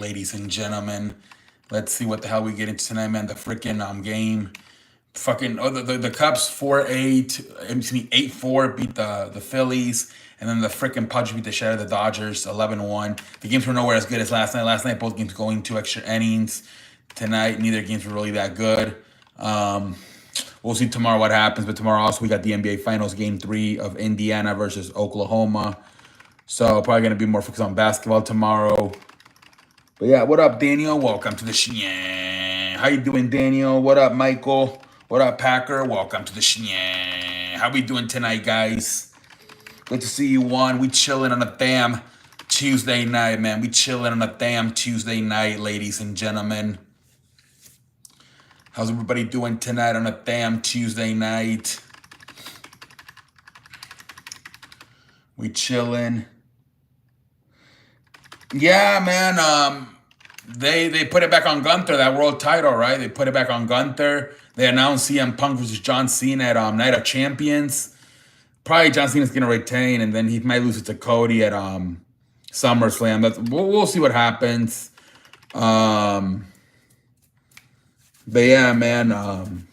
ladies and gentlemen. Let's see what the hell we get into tonight, man. The freaking game. Fucking the Cubs 4-8, excuse me, 8-4 beat the Phillies, and then the freaking Padres beat the shit out of the Dodgers 11-1. The games were nowhere as good as last night. Last night both games going 2 extra innings. Tonight neither games were really that good. We'll see tomorrow what happens, but tomorrow also we got the NBA Finals Game 3 of Indiana versus Oklahoma. So probably gonna be more focused on basketball tomorrow. But yeah, what up, Daniel? Welcome to the Shen. How you doing, Daniel? What up, Michael? What up, Packer? Welcome to the Shen. How we doing tonight, guys? Good to see you, Juan. We chilling on a damn Tuesday night, man. We chilling on a damn Tuesday night, ladies and gentlemen. How's everybody doing tonight on a damn Tuesday night? We chilling. Yeah, man. They put it back on Gunther, that world title, right? They put it back on Gunther. They announced CM Punk versus John Cena at Night of Champions. Probably John Cena's gonna retain, and then he might lose it to Cody at SummerSlam. We'll see what happens. But yeah, man.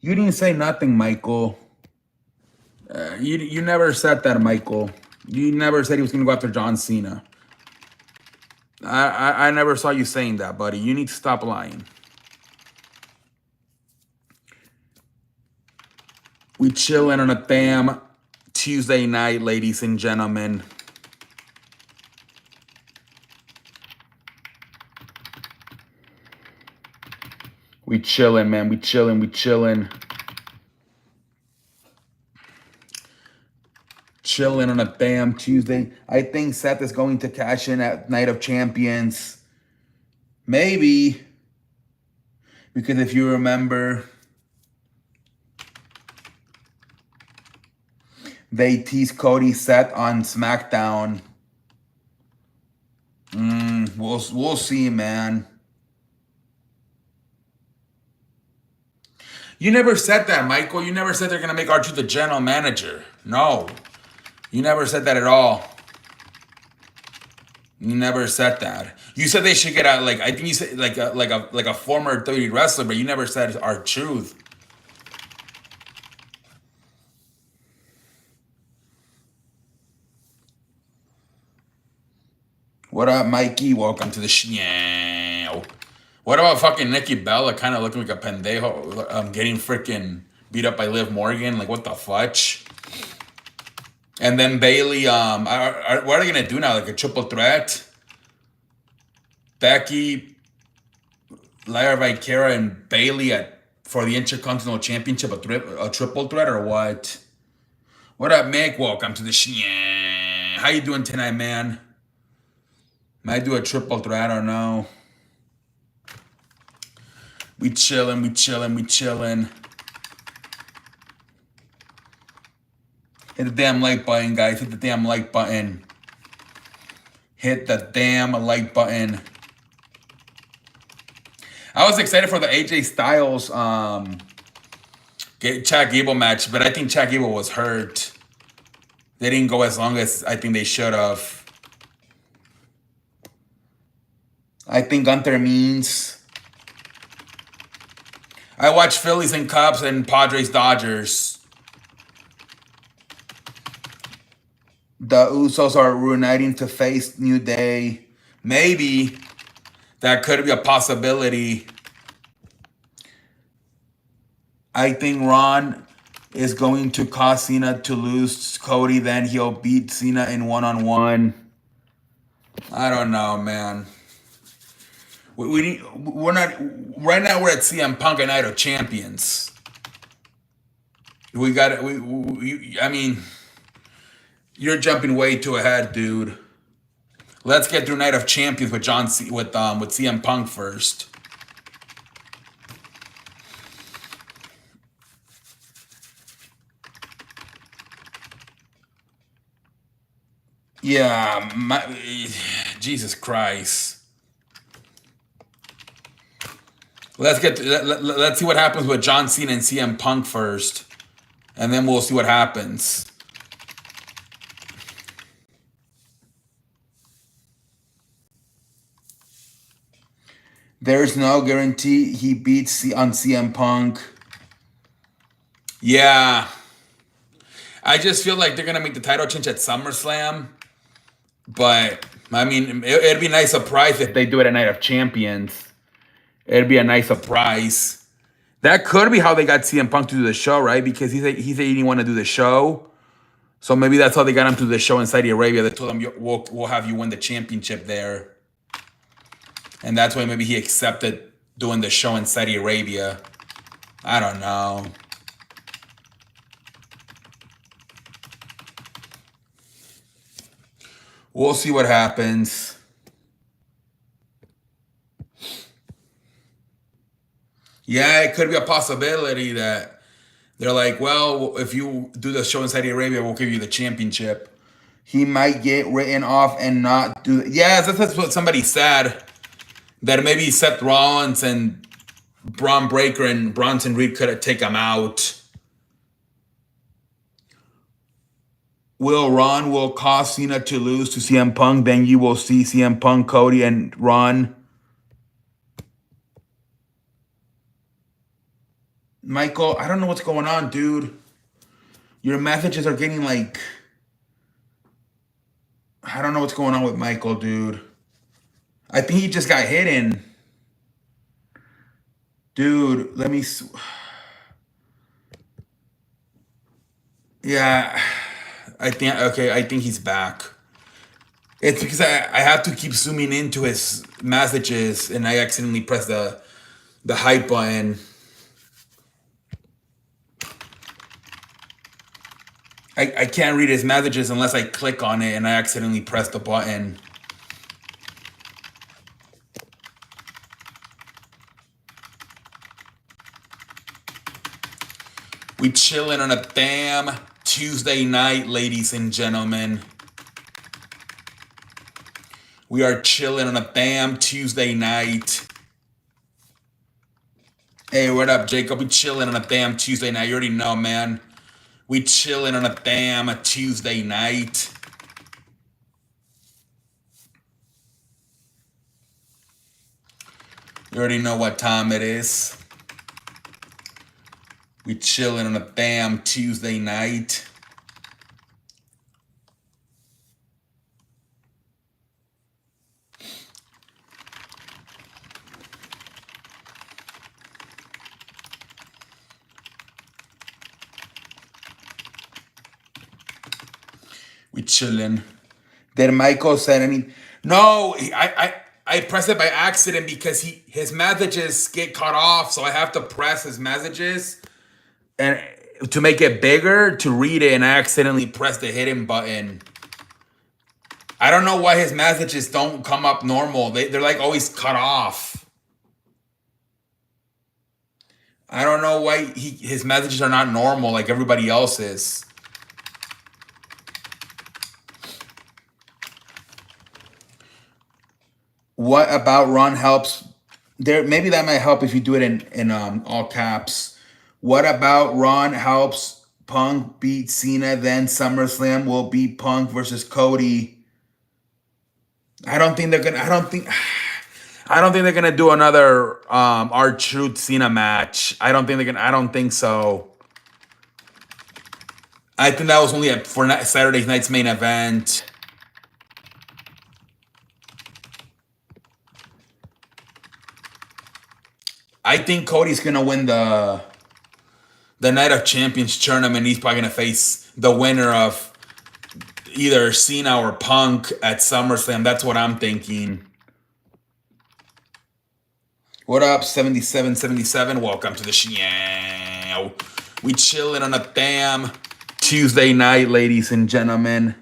You didn't say nothing, Michael. You never said that, Michael. You never said he was gonna go after John Cena. I never saw you saying that, buddy. You need to stop lying. We chilling on a damn Tuesday night, ladies and gentlemen. We chilling, man. We chilling. We chilling. Chilling on a damn Tuesday. I think Seth is going to cash in at Night of Champions. Maybe. Because if you remember, they teased Cody Seth on SmackDown. We'll see, man. You never said that, Michael. You never said they're gonna make R-Truth the general manager. No. You never said that at all. You never said that. You said they should get out, like, I think you said like a former WWE wrestler, but you never said R-Truth. What up, Mikey? Welcome to the show. What about fucking Nikki Bella kind of looking like a pendejo, getting freaking beat up by Liv Morgan? Like, what the fudge? And then Bailey, what are they gonna do now? Like a triple threat? Becky, Lyra Valkyria, and Bailey for the Intercontinental Championship, a triple threat or what? What up, Mick? Welcome to the show. How you doing tonight, man? Might do a triple threat, I don't know. We chilling, we chilling, we chilling. Hit the damn like button, guys. Hit the damn like button. Hit the damn like button. I was excited for the AJ Styles Chad Gable match, but I think Chad Gable was hurt. They didn't go as long as I think they should have. I think Gunther means. I watched Phillies and Cubs and Padres Dodgers. The Usos are reuniting to face New Day. Maybe that could be a possibility. I think Ron is going to cause Cena to lose Cody. Then he'll beat Cena in one-on-one. I don't know, man. We're not right now. We're at CM Punk and Night of Champions. We got it. I mean, you're jumping way too ahead, dude. Let's get through Night of Champions with with CM Punk first. Yeah, Jesus Christ. Let's see what happens with John Cena and CM Punk first, and then we'll see what happens. There's no guarantee he beats on CM Punk. Yeah. I just feel like they're going to make the title change at SummerSlam. But, I mean, it'd be a nice surprise if they do it at Night of Champions. It'd be a nice surprise. That could be how they got CM Punk to do the show, right? Because he said he didn't want to do the show. So maybe that's how they got him to the show in Saudi Arabia. They told him, we'll have you win the championship there. And that's why maybe he accepted doing the show in Saudi Arabia. I don't know. We'll see what happens. Yeah, it could be a possibility that they're like, well, if you do the show in Saudi Arabia, we'll give you the championship. He might get written off and not do it. Yeah, that's what somebody said. That maybe Seth Rollins and Braun Breaker and Bronson Reed could have taken him out. Ron will cause Cena to lose to CM Punk. Then you will see CM Punk, Cody, and Ron. Michael, I don't know what's going on, dude. Your messages are getting like... I don't know what's going on with Michael, dude. I think he just got hidden. Dude, let me... Yeah, I think he's back. It's because I have to keep zooming into his messages and I accidentally pressed the hide button. I can't read his messages unless I click on it and I accidentally press the button. We chilling on a damn Tuesday night, ladies and gentlemen. We are chilling on a damn Tuesday night. Hey, what up, Jacob? We chilling on a damn Tuesday night. You already know, man. We chilling on a damn Tuesday night. You already know what time it is. We chilling on a damn Tuesday night. We chilling. Did Michael send any? No, I pressed it by accident because his messages get cut off, so I have to press his messages and to make it bigger to read it, and I accidentally pressed the hidden button. I don't know why his messages don't come up normal. They're like always cut off. I don't know why his messages are not normal like everybody else's. What about Ron helps? There, maybe that might help if you do it in all caps. What about Ron helps Punk beat Cena? Then SummerSlam will be Punk versus Cody. I don't think they're gonna. I don't think they're gonna do another R-Truth Cena match. I don't think so. I think that was only for Saturday night's main event. I think Cody's gonna win the Night of Champions tournament. He's probably gonna face the winner of either Cena or Punk at SummerSlam. That's what I'm thinking. What up, 7777? Welcome to the show. We chilling on a damn Tuesday night, ladies and gentlemen.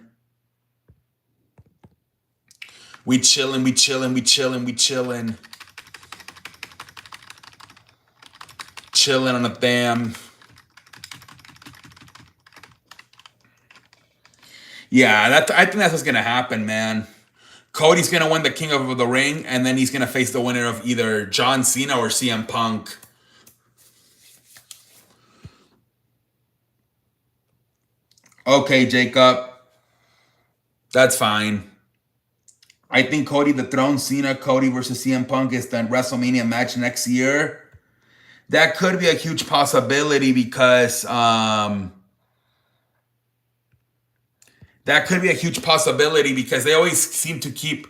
We chilling, we chilling, we chilling, we chilling. Chilling on a damn... Yeah, I think that's what's gonna happen, man. Cody's gonna win the King of the Ring, and then he's gonna face the winner of either John Cena or CM Punk. Okay, Jacob. That's fine. I think Cody the Throne Cena, Cody versus CM Punk is the WrestleMania match next year. That could be a huge possibility because they always seem to keep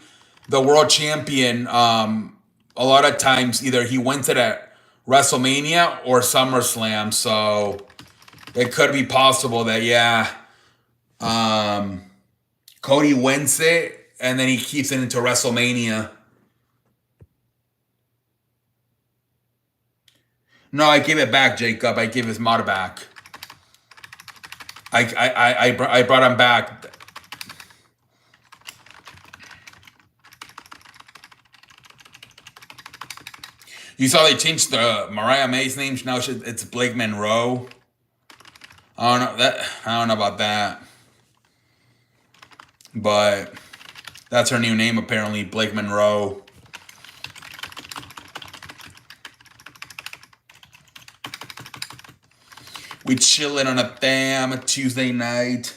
the world champion. A lot of times, either he wins it at WrestleMania or SummerSlam. So it could be possible that Cody wins it and then he keeps it into WrestleMania. No, I gave it back, Jacob. I gave his mod back. I brought him back. You saw they changed the Mariah May's name. Now it's Blake Monroe. I don't know about that, but that's her new name apparently, Blake Monroe. We chilling on a damn Tuesday night.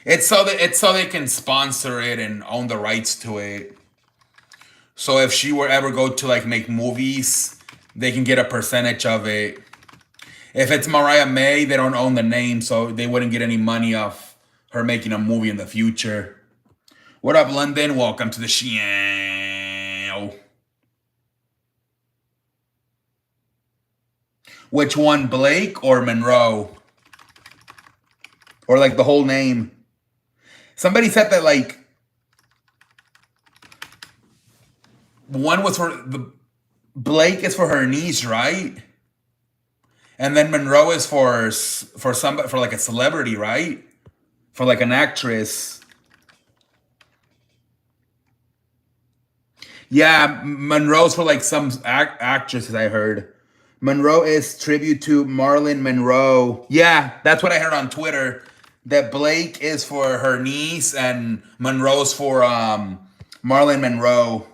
It's so they can sponsor it and own the rights to it. So if she were ever go to like make movies, they can get a percentage of it. If it's Mariah May, they don't own the name, so they wouldn't get any money off her making a movie in the future. What up, London? Welcome to the show. Which one, Blake or Monroe? Or like the whole name? Somebody said that like one was for the Blake is for her niece, right? And then Monroe is for somebody, for like a celebrity, right? For like an actress. Yeah, Monroe's for like some actresses, I heard. Monroe is tribute to Marilyn Monroe. Yeah, that's what I heard on Twitter. That Blake is for her niece and Monroe's for Marilyn Monroe.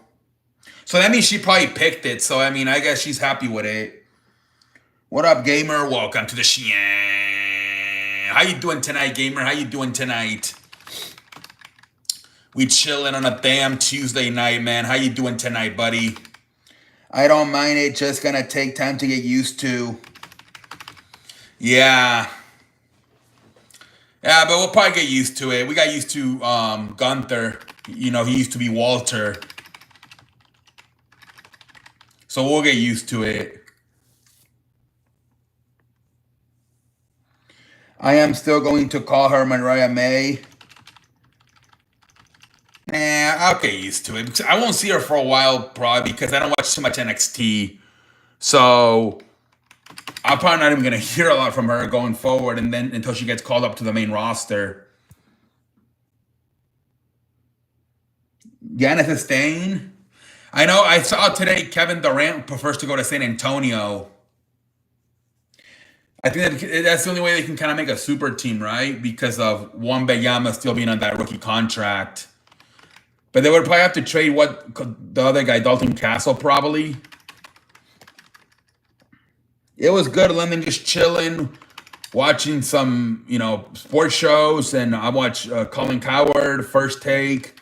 So that means she probably picked it. So I mean, I guess she's happy with it. What up, gamer? Welcome to the show. How you doing tonight, gamer? How you doing tonight? We chilling on a damn Tuesday night, man. How you doing tonight, buddy? I don't mind it. Just gonna take time to get used to. Yeah. Yeah, but we'll probably get used to it. We got used to Gunther. You know, he used to be Walter. So we'll get used to it. I am still going to call her Mariah May. Nah, I'll get used to it. I won't see her for a while, probably, because I don't watch too much NXT. So I'm probably not even going to hear a lot from her going forward, and then until she gets called up to the main roster. Giannis is staying. I know. I saw today Kevin Durant prefers to go to San Antonio. I think that's the only way they can kind of make a super team, right? Because of Wembanyama still being on that rookie contract. But they would probably have to trade the other guy, Dalton Castle, probably. It was good, London, just chilling, watching some, sports shows, and I watched Colin Cowherd, First Take,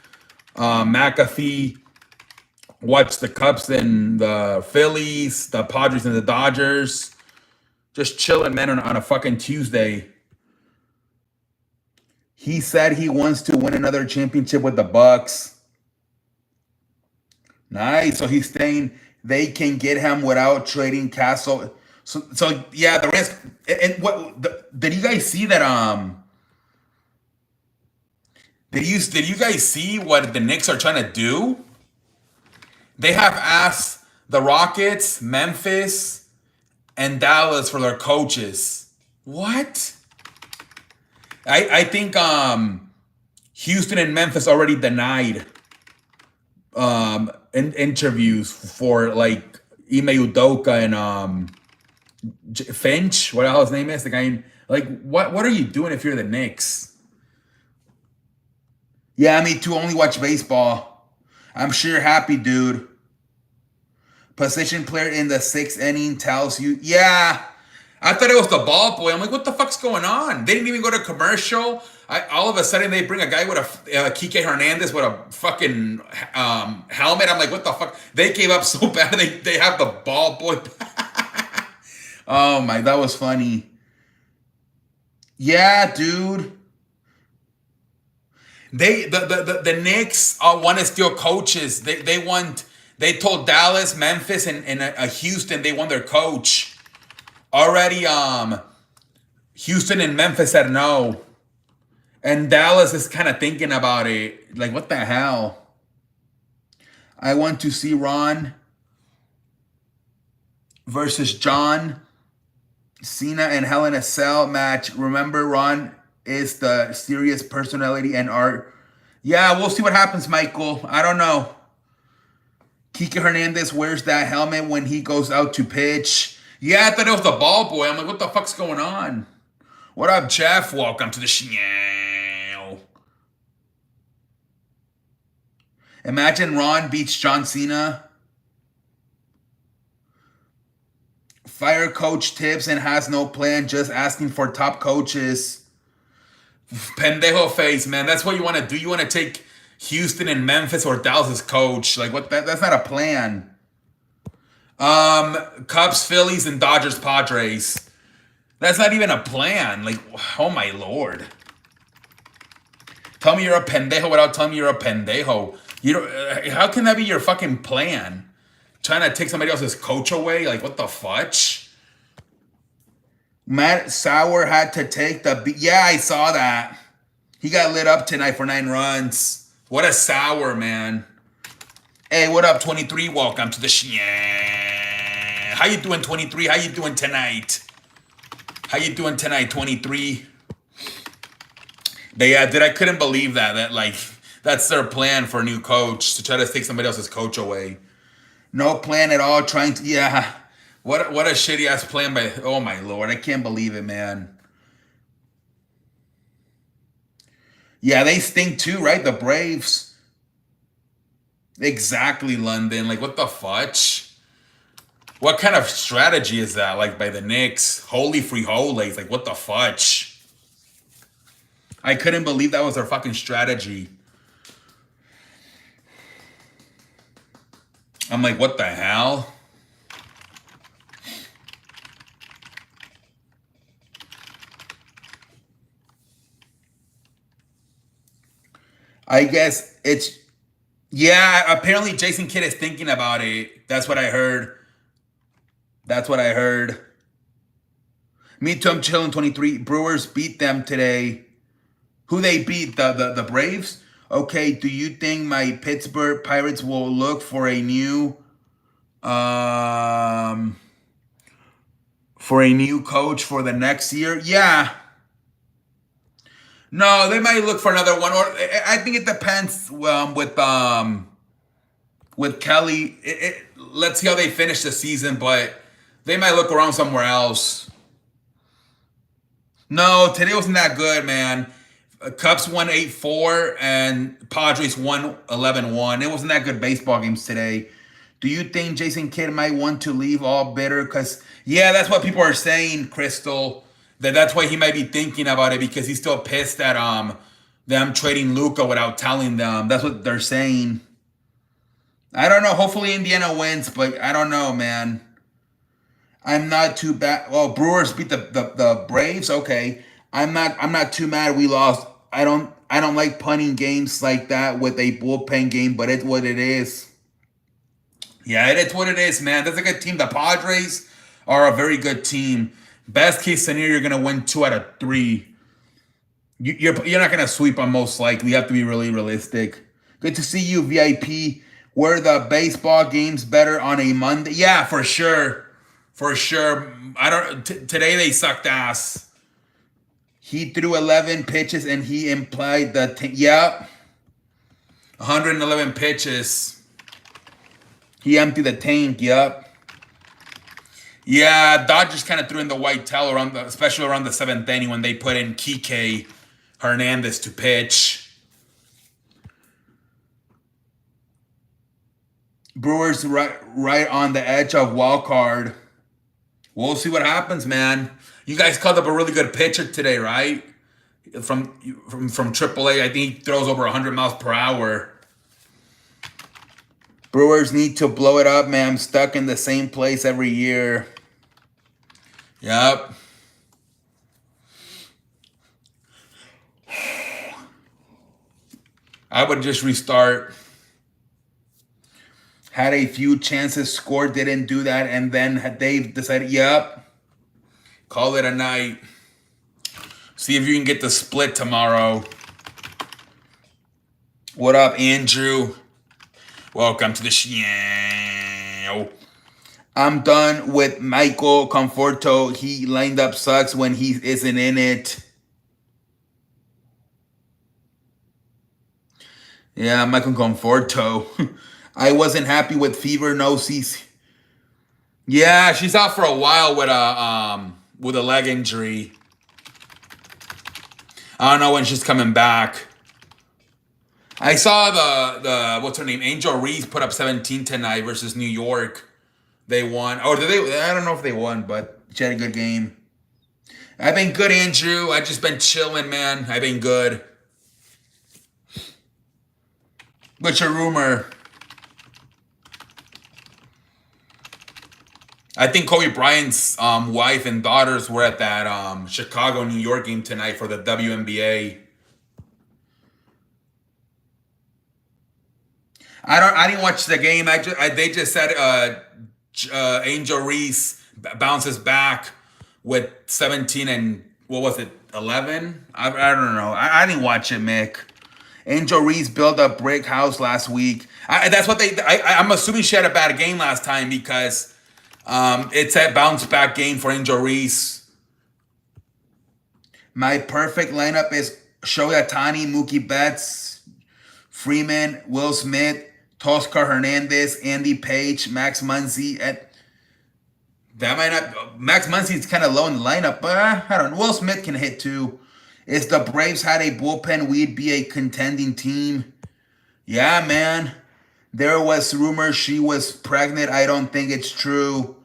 McAfee, watched the Cubs and the Phillies, the Padres and the Dodgers. Just chilling, man, on a fucking Tuesday. He said he wants to win another championship with the Bucks. Nice. So he's saying they can get him without trading Castle. So yeah, the risk. And did you guys see that? Did you guys see what the Knicks are trying to do? They have asked the Rockets, Memphis, and Dallas for their coaches. What? I think Houston and Memphis already denied interviews for like Ime Udoka and Finch, what the hell his name is, the guy. Like, what are you doing if you're the Knicks? Yeah, me too. Only watch baseball. I'm sure you're happy, dude. Position player in the 6th inning tells you, yeah. I thought it was the ball boy. I'm like, what the fuck's going on? They didn't even go to commercial. all of a sudden they bring a guy with a Kike Hernandez with a fucking helmet. I'm like, what the fuck? They gave up so bad. They have the ball boy. Oh my, that was funny. Yeah, dude. The Knicks want to steal coaches. They told Dallas, Memphis, and Houston they want their coach already. Houston and Memphis said no, and Dallas is kind of thinking about it. Like, what the hell? I want to see Ron versus John Cena and Hell in a Cell match. Remember, Ron is the serious personality and art. Yeah, we'll see what happens, Michael. I don't know. Kike Hernandez wears that helmet when he goes out to pitch. Yeah, I thought it was the ball boy. I'm like, what the fuck's going on? What up, Jeff? Welcome to the show. Imagine Ron beats John Cena. Fire coach Tibbs and has no plan, just asking for top coaches. Pendejo face, man. That's what you want to do. You want to take Houston and Memphis or Dallas as coach. Like, what? That's not a plan. Cubs, Phillies, and Dodgers, Padres. That's not even a plan. Like, oh my lord. Tell me you're a pendejo without telling me you're a pendejo. You don't, how can that be your fucking plan? Trying to take somebody else's coach away? Like, what the fudge? Matt Sauer had to take the... Yeah, I saw that. He got lit up tonight for 9 runs. What a Sauer, man. Hey, what up, 23? Welcome to the show. How you doing, 23? How you doing tonight? How you doing tonight, 23? But yeah, dude, I couldn't believe that like, that's their plan for a new coach, to try to take somebody else's coach away. No plan at all, trying to... Yeah. What a shitty ass plan by... Oh my lord, I can't believe it, man. Yeah, they stink too, right? The Braves. Exactly, London. Like, what the fudge? What kind of strategy is that? Like, by the Knicks? Holy frijoles. Like, what the fudge? I couldn't believe that was their fucking strategy. I'm like, what the hell? I guess it's... Yeah, apparently Jason Kidd is thinking about it. That's what I heard. That's what I heard. Me too, I'm chilling, 23. Brewers beat them today. Who they beat? The Braves? Okay, do you think my Pittsburgh Pirates will look for a new... for a new coach for the next year? Yeah. No, they might look for another one. Or I think it depends with Kelly. Let's see how they finish the season, but they might look around somewhere else. No, today wasn't that good, man. Cubs won 8-4 and Padres won 11-1. It wasn't that good baseball games today. Do you think Jason Kidd might want to leave all bitter? Because, yeah, that's what people are saying, Crystal. That's why he might be thinking about it, because he's still pissed at them trading Luka without telling them. That's what they're saying. I don't know. Hopefully Indiana wins, but I don't know, man. I'm not too bad. Well, Brewers beat the Braves. Okay. I'm not too mad we lost. I don't like punting games like that with a bullpen game, but it's what it is. Yeah, it's what it is, man. That's a good team. The Padres are a very good team. Best case scenario, you're gonna win 2 out of 3. You're not gonna sweep them, most likely. You have to be really realistic. Good to see you, VIP. Were the baseball games better on a Monday? Yeah, for sure, for sure. Today they sucked ass. He threw 11 pitches and he implied the yep, 111 pitches. He emptied the tank. Yep. Yeah, Dodgers kind of threw in the white towel especially around the 7th inning when they put in Kike Hernandez to pitch. Brewers right on the edge of wild card. We'll see what happens, man. You guys called up a really good pitcher today, right? from AAA. I think he throws over 100 miles per hour. Brewers need to blow it up, man. I'm stuck in the same place every year. Yep. I would just restart. Had a few chances, scored, didn't do that, and then Dave decided, yep, call it a night. See if you can get the split tomorrow. What up, Andrew? Welcome to the show. I'm done with Michael Conforto. He lined up sucks when he isn't in it. Yeah, Michael Conforto. I wasn't happy with Fever, no CC. Yeah, she's out for a while with a leg injury. I don't know when she's coming back. I saw the what's her name? Angel Reese put up 17 tonight versus New York. They won. Or did they? I don't know if they won, but she had a good game. I've been good, Andrew. I've just been chilling, man. I've been good. What's your rumor? I think Kobe Bryant's wife and daughters were at that Chicago-New York game tonight for the WNBA. I didn't watch the game. They just said Angel Reese bounces back with 17 and what was it, 11? I don't know. I didn't watch it, Mick. Angel Reese built a brick house last week. That's what I'm assuming she had a bad game last time because it's a bounce back game for Angel Reese. My perfect lineup is Shohei Ohtani, Mookie Betts, Freeman, Will Smith, Toscar Hernandez, Andy Page, Max Muncy. That might not. Max Muncy is kind of low in the lineup, but I don't know. Will Smith can hit too. If the Braves had a bullpen, we'd be a contending team. Yeah, man. There was rumors she was pregnant. I don't think it's true.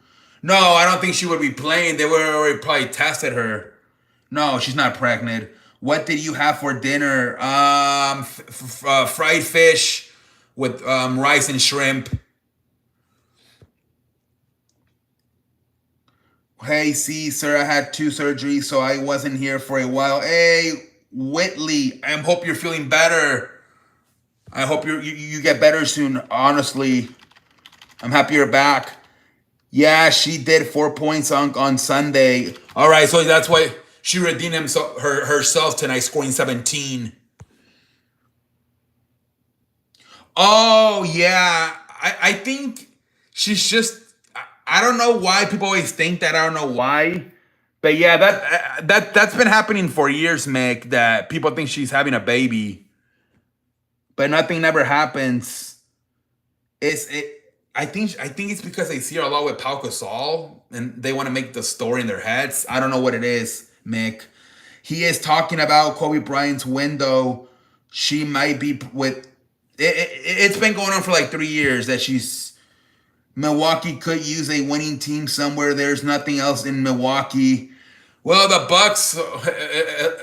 No, I don't think she would be playing. They would already probably tested her. No, she's not pregnant. What did you have for dinner? Fried fish with rice and shrimp. Hey, see, sir, I had 2 surgeries, so I wasn't here for a while. Hey, Whitley, I hope you're feeling better. I hope you get better soon, honestly. I'm happy you're back. Yeah, she did 4 points on Sunday. All right, so that's why she redeemed herself tonight, scoring 17. Oh, yeah. I think she's just... I don't know why people always think that. I don't know why. But yeah, that's been happening for years, Mick, that people think she's having a baby. But nothing ever happens. I think it's because they see her a lot with Pau Gasol and they want to make the story in their heads. I don't know what it is, Mick. He is talking about Kobe Bryant's window. She might be with... It's been going on for like 3 years that she's... Milwaukee could use a winning team somewhere. There's nothing else in Milwaukee. Well, the Bucks,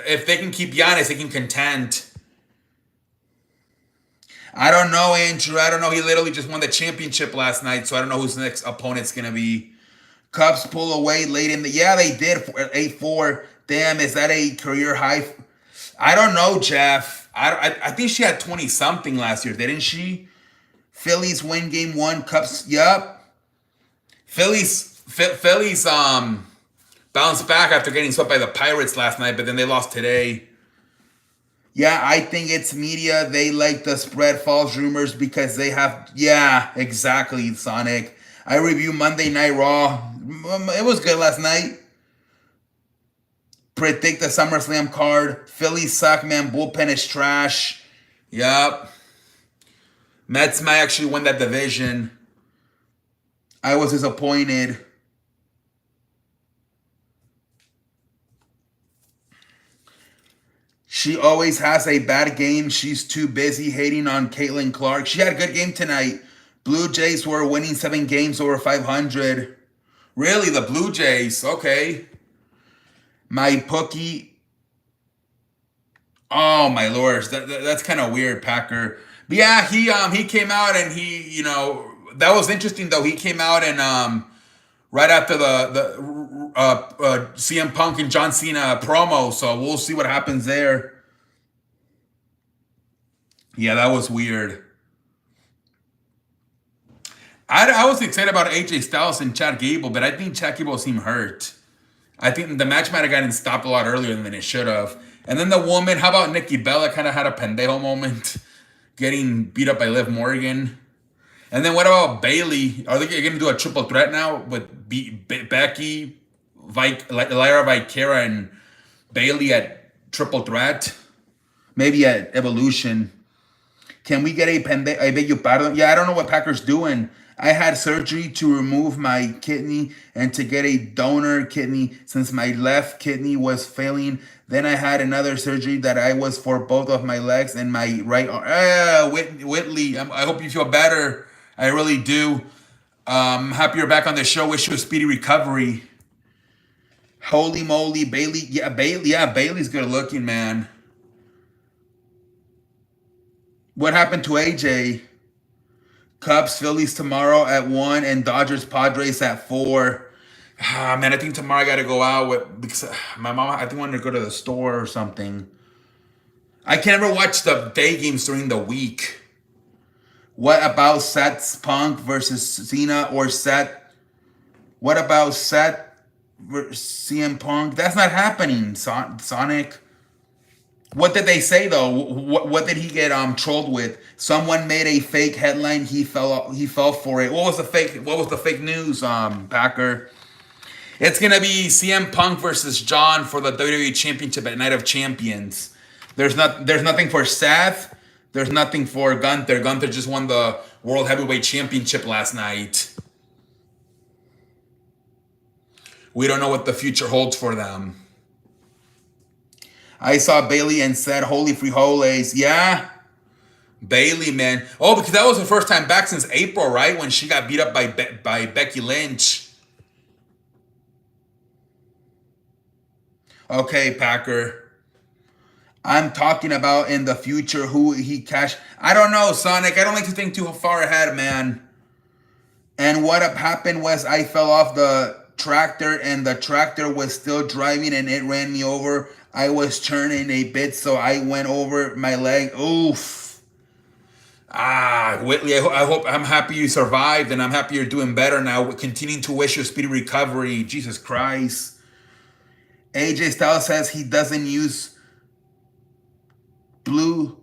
if they can keep Giannis, they can contend. I don't know, Andrew. I don't know. He literally just won the championship last night, so I don't know who's the next opponent's going to be. Cubs pull away late in the... Yeah, they did. 8-4. Damn, is that a career high? I don't know, Jeff. I think she had 20-something last year, didn't she? Phillies win game 1. Cubs, yup. Phillies bounced back after getting swept by the Pirates last night, but then they lost today. Yeah, I think it's media. They like to spread false rumors because they have... Yeah, exactly, Sonic. I review Monday Night Raw. It was good last night. Predict the SummerSlam card. Phillies suck, man. Bullpen is trash. Yup. Mets might actually win that division. I was disappointed. She always has a bad game. She's too busy hating on Caitlin Clark. She had a good game tonight. Blue Jays were winning 7 games over 500. Really, the Blue Jays? Okay. My bookie Oh my lord, that's kind of weird, Packer. But yeah, he came out and that was interesting though. He came out and right after the CM Punk and John Cena promo, so we'll see what happens there. Yeah, that was weird. I was excited about AJ Styles and Chad Gable, but I think Chad Gable seemed hurt. I think the match might have gotten stopped a lot earlier than it should have. And then the woman, how about Nikki Bella? Kind of had a pendejo moment, getting beat up by Liv Morgan. And then what about Bailey? Are they going to do a triple threat now with Becky, Lyra Vikera, and Bailey at triple threat? Maybe at Evolution. Can we get a pende? I beg your pardon. Yeah, I don't know what Packer's doing. I had surgery to remove my kidney and to get a donor kidney since my left kidney was failing. Then I had another surgery that I was for both of my legs and my right arm. Whitley, I hope you feel better. I really do. Happy you're back on the show. Wish you a speedy recovery. Holy moly, Bailey. Yeah, Bailey. Yeah, Bailey's good looking, man. What happened to AJ? Cubs, Phillies tomorrow at 1 and Dodgers, Padres at 4. Ah, man, I think tomorrow I got to go out with because my mom, I think, wanted to go to the store or something. I can never watch the day games during the week. What about Seth Punk versus Cena or Seth? What about Seth versus CM Punk? That's not happening, Sonic. What did they say though? What did he get trolled with? Someone made a fake headline. He fell for it. What was the fake news? Packer. It's gonna be CM Punk versus John for the WWE Championship at Night of Champions. There's nothing for Seth. There's nothing for Gunther. Gunther just won the World Heavyweight Championship last night. We don't know what the future holds for them. I saw Bailey and said, "Holy frijoles." Yeah, Bailey, man. Oh, because that was her first time back since April, right? When she got beat up by Becky Lynch. Okay, Packer. I'm talking about in the future who he cashed. I don't know, Sonic. I don't like to think too far ahead, man. And what happened was I fell off the tractor and the tractor was still driving and it ran me over. I was turning a bit, so I went over my leg. Oof. Ah, Whitley, I'm happy you survived and I'm happy you're doing better now. We're continuing to wish you a speedy recovery. Jesus Christ. AJ Styles says he doesn't use Bluetooth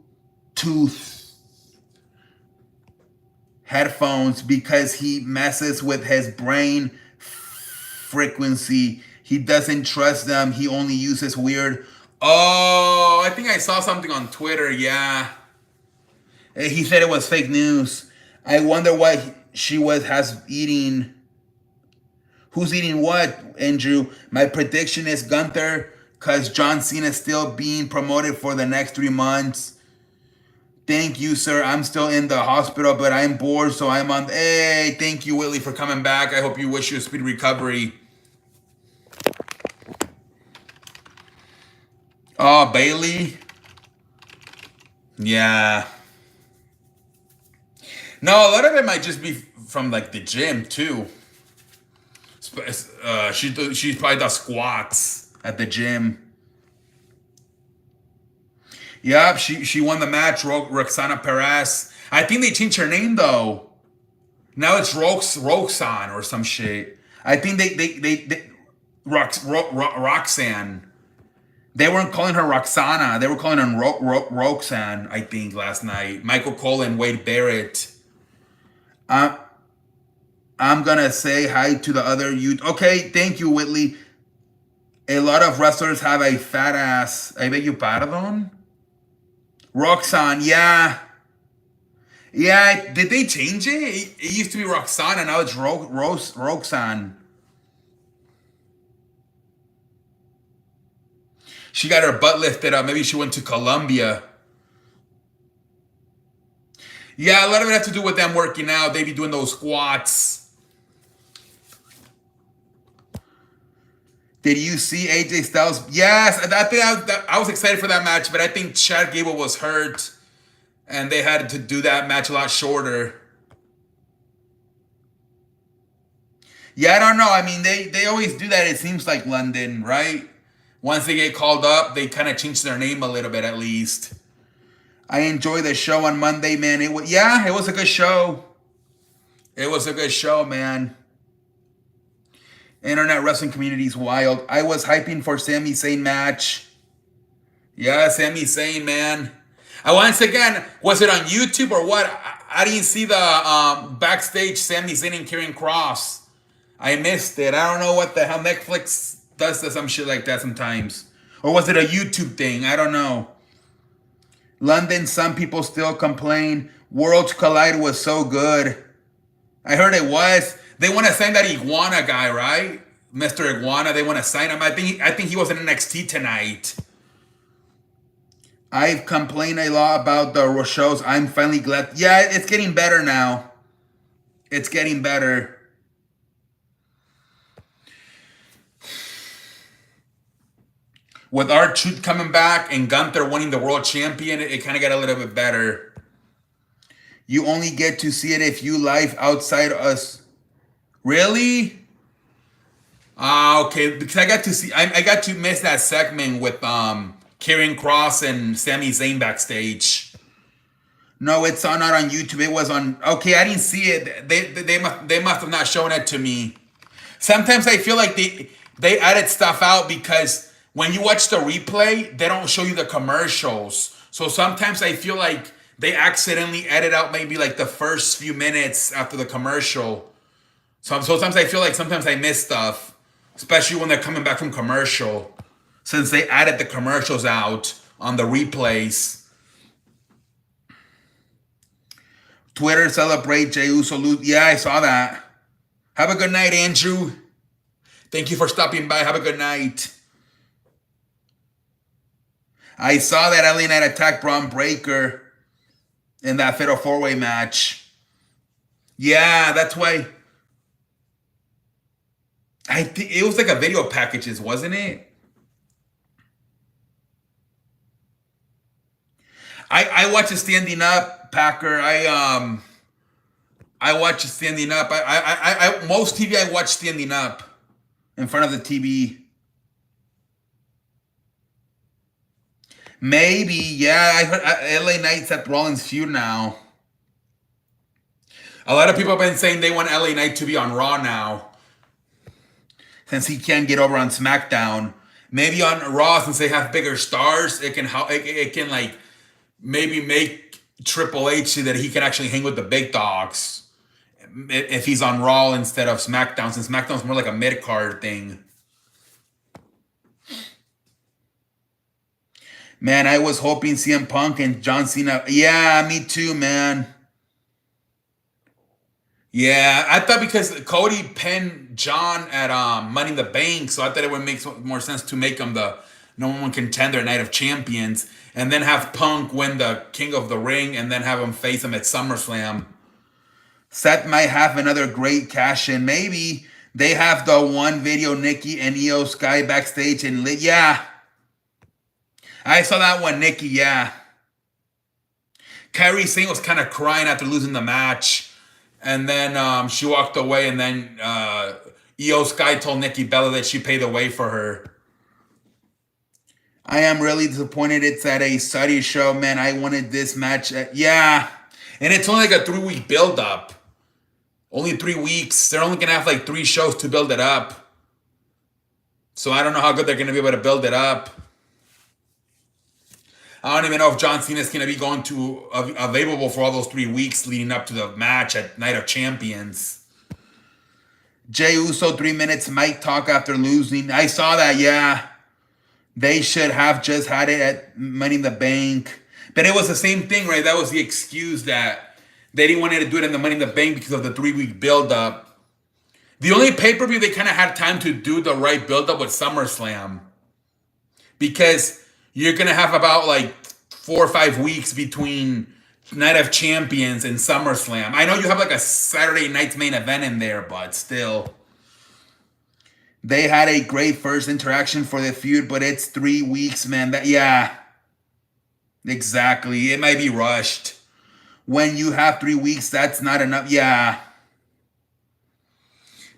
headphones because he messes with his brain frequency. He doesn't trust them. He only uses weird. Oh, I think I saw something on Twitter. Yeah. He said it was fake news. I wonder what has eating. Who's eating what, Andrew? My prediction is Gunther, because John Cena is still being promoted for the next 3 months. Thank you, sir. I'm still in the hospital, but I'm bored, so I'm on. Hey, thank you, Willie, for coming back. I hope you wish you a speedy recovery. Oh, Bailey? Yeah. No, a lot of it might just be from like the gym too. She probably does squats at the gym. Yep, she won the match. Roxana Perez. I think they changed her name though. Now it's Roxanne or some shit. I think they Roxanne. They weren't calling her Roxana. They were calling her Roxanne, I think, last night. Michael Cole and Wade Barrett. I'm gonna say hi to the other youth. Okay, thank you, Whitley. A lot of wrestlers have a fat ass. I beg your pardon? Roxanne, yeah. Yeah, did they change it? It used to be Roxanne and now it's Roxanne. She got her butt lifted up. Maybe she went to Colombia. Yeah, a lot of it has to do with them working out. They be doing those squats. Did you see AJ Styles? Yes, I think I was excited for that match, but I think Chad Gable was hurt, and they had to do that match a lot shorter. Yeah, I don't know. I mean, they always do that. It seems like London, right? Once they get called up, they kind of change their name a little bit at least. I enjoyed the show on Monday, man. It was a good show. It was a good show, man. Internet wrestling community's wild. I was hyping for Sami Zayn match. Yeah, Sami Zayn, man. Once again, was it on YouTube or what? I didn't see the backstage Sami Zayn and Karrion Kross. I missed it. I don't know what the hell. Netflix does some shit like that sometimes. Or was it a YouTube thing? I don't know. London, some people still complain. Worlds Collide was so good. I heard it was. They want to sign that Iguana guy, right? Mr. Iguana. They want to sign him. I think he was in NXT tonight. I've complained a lot about the shows. I'm finally glad. Yeah, it's getting better now. It's getting better. With R-Truth coming back and Gunther winning the world champion, it kind of got a little bit better. You only get to see it if you live outside us. Really? Okay, because I got to miss that segment with Karrion Kross and Sami Zayn backstage. No, it's not on YouTube. It was on. Okay, I didn't see it. They must have not shown it to me. Sometimes I feel like they added stuff out because when you watch the replay, they don't show you the commercials. So sometimes I feel like they accidentally edit out maybe like the first few minutes after the commercial. So sometimes I feel like sometimes I miss stuff, especially when they're coming back from commercial, since they added the commercials out on the replays. Twitter celebrate Jey Uso. Yeah, I saw that. Have a good night, Andrew. Thank you for stopping by. Have a good night. I saw that LA Knight attack Braun Breaker in that Fatal 4-Way match. Yeah, that's why. I think it was like a video packages, wasn't it? I watch it standing up, Packer. I watch it standing up. I most TV I watch standing up in front of the TV. Maybe, yeah. I heard LA Knight's at Rollins feud now. A lot of people have been saying they want LA Knight to be on Raw now, since he can't get over on SmackDown. Maybe on Raw, since they have bigger stars, it can like maybe make Triple H so that he can actually hang with the big dogs if he's on Raw instead of SmackDown, since SmackDown's more like a mid-card thing. Man, I was hoping CM Punk and John Cena. Yeah, me too, man. Yeah, I thought because Cody pinned John at Money in the Bank, so I thought it would make more sense to make him the number one contender at Night of Champions, and then have Punk win the King of the Ring, and then have him face him at SummerSlam. Seth might have another great cash-in. Maybe they have the one video Nikki and Io Sky backstage and yeah. I saw that one, Nikki, yeah. Kairi Sane was kind of crying after losing the match. And then she walked away, and then Io Sky told Nikki Bella that she paid the way for her. I am really disappointed it's at a Saudi show, man. I wanted this match. Yeah. And it's only like a 3-week build-up. Only 3 weeks. They're only going to have like 3 shows to build it up. So I don't know how good they're going to be able to build it up. I don't even know if John Cena's going to be going to available for all those 3 weeks leading up to the match at Night of Champions. Jey Uso 3 minutes mic talk after losing. I saw that, yeah. They should have just had it at Money in the Bank. But it was the same thing, right? That was the excuse that they didn't want to do it in the Money in the Bank because of the 3-week build-up. The only pay-per-view they kind of had time to do the right build-up with SummerSlam. Because you're going to have about like 4 or 5 weeks between Night of Champions and SummerSlam. I know you have like a Saturday night's main event in there, but still. They had a great first interaction for the feud, but it's 3 weeks, man. Yeah, exactly. It might be rushed. When you have 3 weeks, that's not enough. Yeah.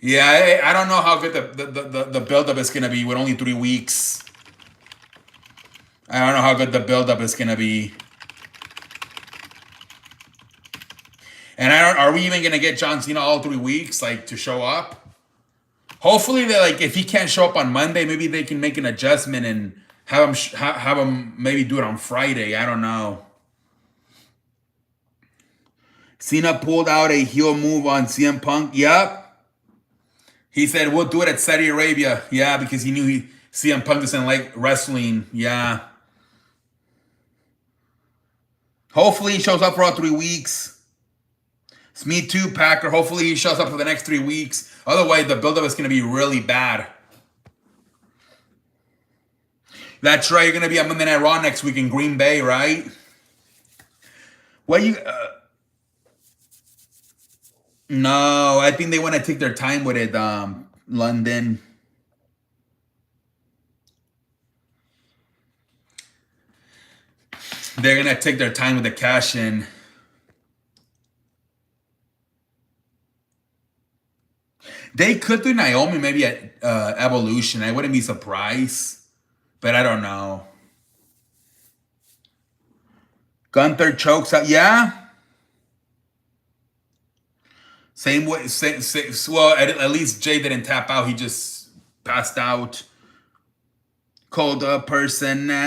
Yeah, I don't know how good the build-up is going to be with only 3 weeks. I don't know how good the build-up is going to be. And are we even going to get John Cena all 3 weeks, like, to show up? Hopefully, they like, if he can't show up on Monday, maybe they can make an adjustment and have him maybe do it on Friday. I don't know. Cena pulled out a heel move on CM Punk. Yep. He said, we'll do it at Saudi Arabia. Yeah, because he knew CM Punk doesn't like wrestling. Yeah. Hopefully he shows up for all 3 weeks. It's me too, Packer. Hopefully he shows up for the next 3 weeks. Otherwise, the buildup is going to be really bad. That's right. You're going to be on Monday Night Raw next week in Green Bay, right? What you... no, I think they want to take their time with it, London. They're going to take their time with the cash-in. They could do Naomi maybe at Evolution. I wouldn't be surprised. But I don't know. Gunther chokes out. Yeah. Same way. Well, at least Jay didn't tap out. He just passed out. Cold personality.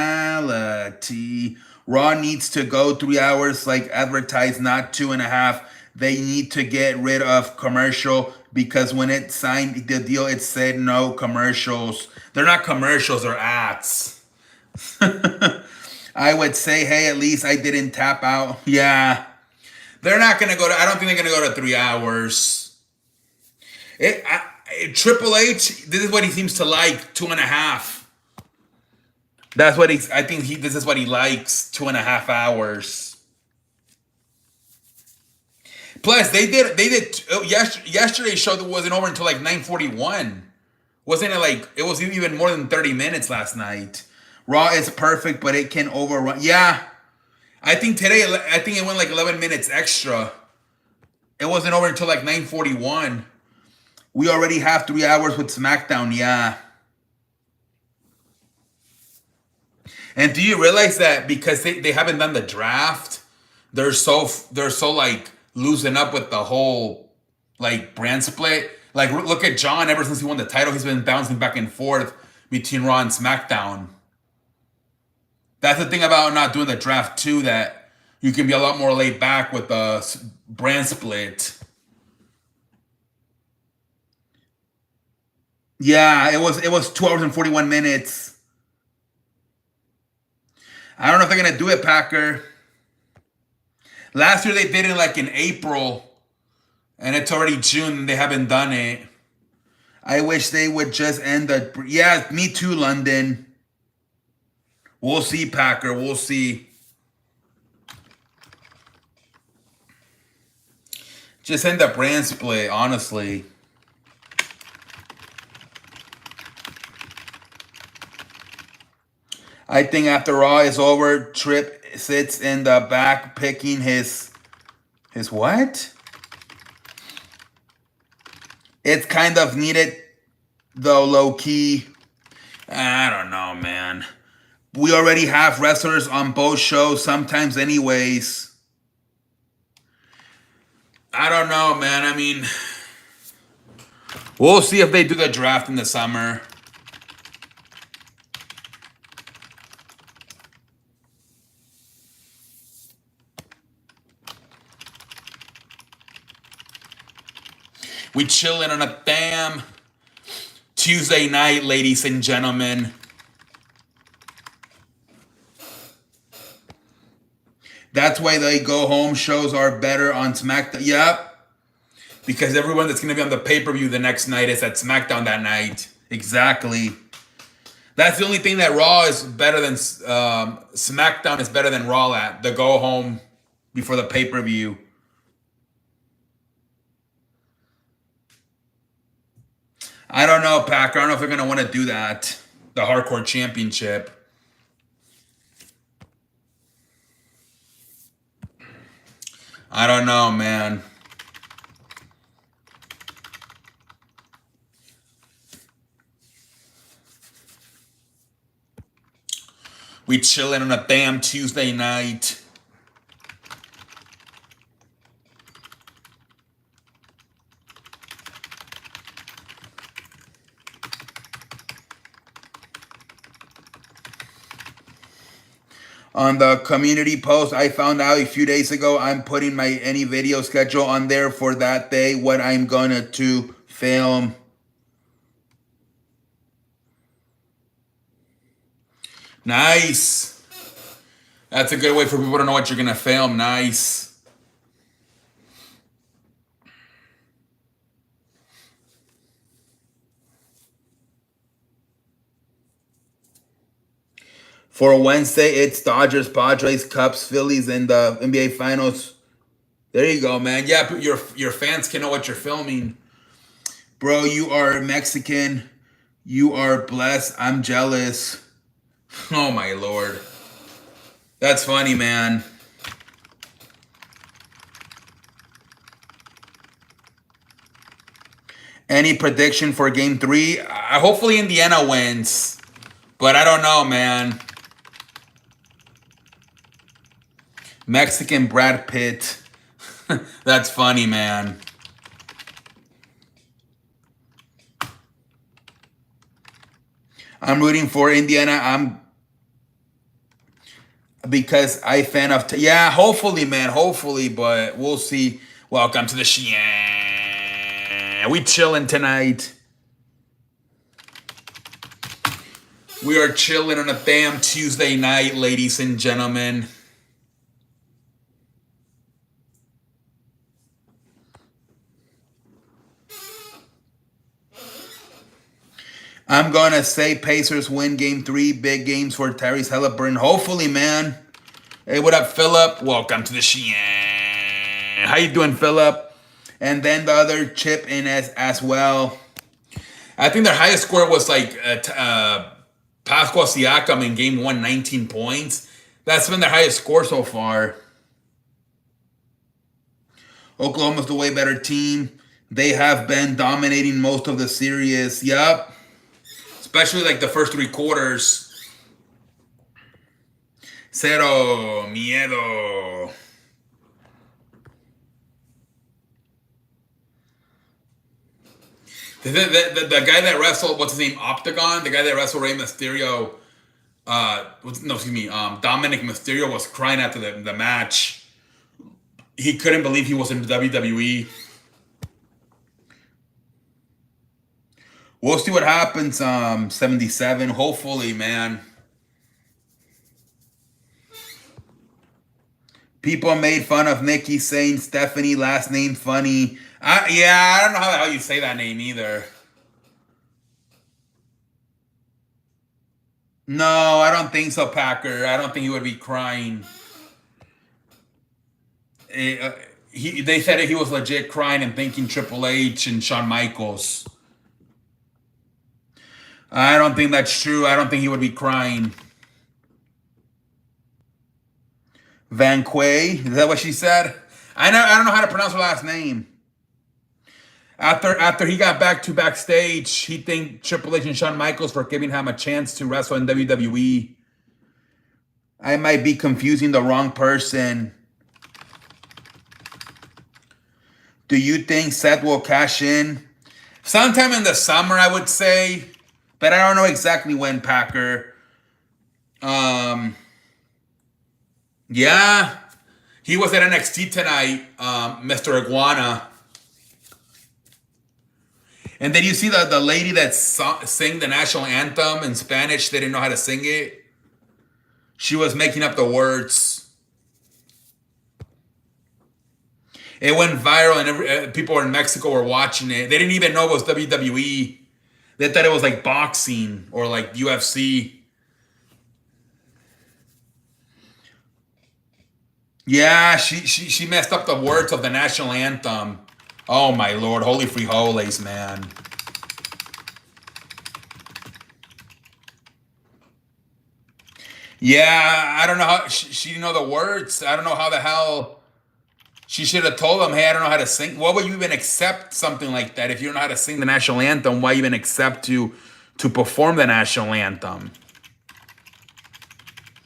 Raw needs to go 3 hours like advertised, not 2.5. They need to get rid of commercial because when it signed the deal, it said no commercials. They're not commercials, they're ads. I would say, hey, at least I didn't tap out. Yeah. They're not going to go to, I don't think they're going to go to 3 hours. Triple H, this is what he seems to like, 2.5. That's what I think this is what he likes, 2.5 hours. Plus, they did yesterday's show that wasn't over until like 9:41. Wasn't it like, it was even more than 30 minutes last night. Raw is perfect, but it can overrun. Yeah. I think it went like 11 minutes extra. It wasn't over until like 9:41. We already have 3 hours with SmackDown, yeah. And do you realize that because they haven't done the draft, they're so like losing up with the whole like brand split? Like, look at John. Ever since he won the title, he's been bouncing back and forth between Raw and SmackDown. That's the thing about not doing the draft too, that you can be a lot more laid back with the brand split. Yeah, it was 2 hours and 41 minutes. I don't know if they're gonna do it, Packer. Last year they did it like in April, and it's already June and they haven't done it. I wish they would just end the... Yeah, me too, London. We'll see, Packer. We'll see. Just end the brand split, honestly. I think after Raw is over, Tripp sits in the back picking his what? It's kind of needed, though, low-key. I don't know, man. We already have wrestlers on both shows sometimes anyways. I don't know, man. I mean, we'll see if they do the draft in the summer. We chilling on a damn Tuesday night, ladies and gentlemen. That's why the go-home shows are better on SmackDown. Yep. Because everyone that's going to be on the pay-per-view the next night is at SmackDown that night. Exactly. That's the only thing that Raw is better than... SmackDown is better than Raw at. The go-home before the pay-per-view. I don't know, Packer. I don't know if they're going to want to do that. The Hardcore Championship. I don't know, man. We chilling on a damn Tuesday night. On the community post, I found out a few days ago I'm putting my any video schedule on there for that day, what I'm gonna to film. Nice. That's a good way for people to know what you're gonna film. Nice. For Wednesday, it's Dodgers, Padres, Cubs, Phillies, and the NBA Finals. There you go, man. Yeah, your fans can know what you're filming. Bro, you are Mexican. You are blessed. I'm jealous. Oh, my Lord. That's funny, man. Any prediction for Game 3? Hopefully Indiana wins. But I don't know, man. Mexican Brad Pitt. That's funny, man. I'm rooting for Indiana. Because I fan of... yeah, hopefully, man. Hopefully, but we'll see. Welcome to the We chilling tonight. We are chilling on a damn Tuesday night, ladies and gentlemen. I'm going to say Pacers win Game 3. Big games for Tyrese Haliburton. Hopefully, man. Hey, what up, Philip? Welcome to the How you doing, Philip? And then the other chip in as well. I think their highest score was like Pascal Siakam in Game 1, 19 points. That's been their highest score so far. Oklahoma's the way better team. They have been dominating most of the series. Yup. Especially like the first 3 quarters. Cero miedo. The guy that wrestled, what's his name? Octagon? The guy that wrestled Rey Mysterio. Dominic Mysterio was crying after the match. He couldn't believe he was in WWE. We'll see what happens. 77. Hopefully, man. People made fun of Nikki saying Stephanie last name funny. I don't know how you say that name either. No, I don't think so, Packer. I don't think he would be crying. They said he was legit crying and thinking Triple H and Shawn Michaels. I don't think that's true. I don't think he would be crying. Van Quay, is that what she said? I don't know how to pronounce her last name. After he got backstage, he thanked Triple H and Shawn Michaels for giving him a chance to wrestle in WWE. I might be confusing the wrong person. Do you think Seth will cash in? Sometime in the summer, I would say. But I don't know exactly when, Packer. Yeah. He was at NXT tonight, Mr. Iguana. And then you see the lady that sang the national anthem in Spanish. They didn't know how to sing it. She was making up the words. It went viral, and people in Mexico were watching it. They didn't even know it was WWE. They thought it was like boxing or like UFC. Yeah, she messed up the words of the national anthem. Oh my Lord, holy frijoles, man. Yeah, I don't know how she didn't know the words. I don't know how the hell she should have told him, "Hey, I don't know how to sing." Why would you even accept something like that if you don't know how to sing the national anthem? Why even accept to perform the national anthem?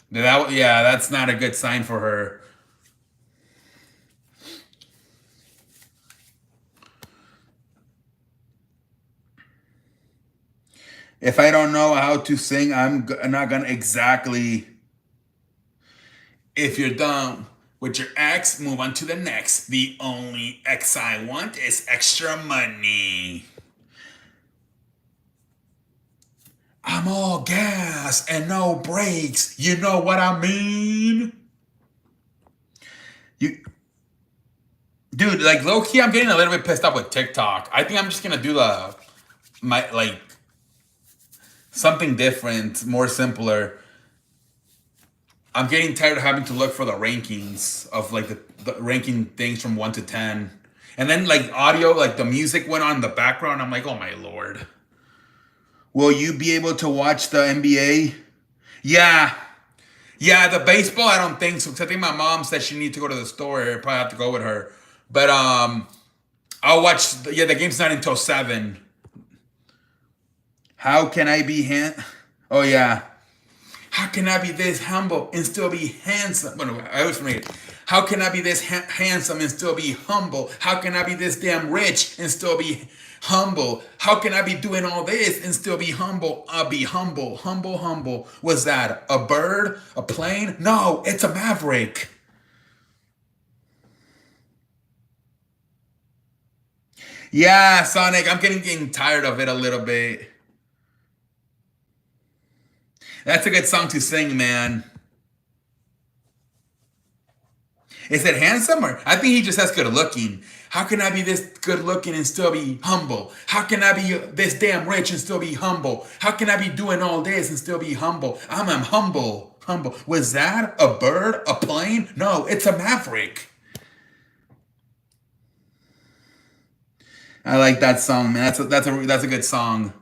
Yeah, that's not a good sign for her. If I don't know how to sing, not gonna exactly. If you're done with your ex, move on to the next. The only ex I want is extra money. I'm all gas and no brakes. You know what I mean? You, dude, like low key, I'm getting a little bit pissed off with TikTok. I think I'm just gonna do my like something different, more simpler. I'm getting tired of having to look for the rankings of like the ranking things from 1 to 10. And then like audio, like the music went on in the background. I'm like, oh my lord. Will you be able to watch the NBA? Yeah. Yeah, the baseball, I don't think so. 'Cause I think my mom said she needs to go to the store. I probably have to go with her. But I'll watch yeah, the game's not until 7. How can I be Oh yeah. How can I be this humble and still be handsome? Bueno, I always forget. How can I be this handsome and still be humble? How can I be this damn rich and still be humble? How can I be doing all this and still be humble? I'll be humble, humble, humble. What's that? A bird? A plane? No, it's a maverick. Yeah, Sonic, I'm getting tired of it a little bit. That's a good song to sing, man. Is it handsome or I think he just has good looking. How can I be this good looking and still be humble? How can I be this damn rich and still be humble? How can I be doing all this and still be humble? I'm humble. Humble. Was that a bird? A plane? No, it's a maverick. I like that song, man. That's a good song.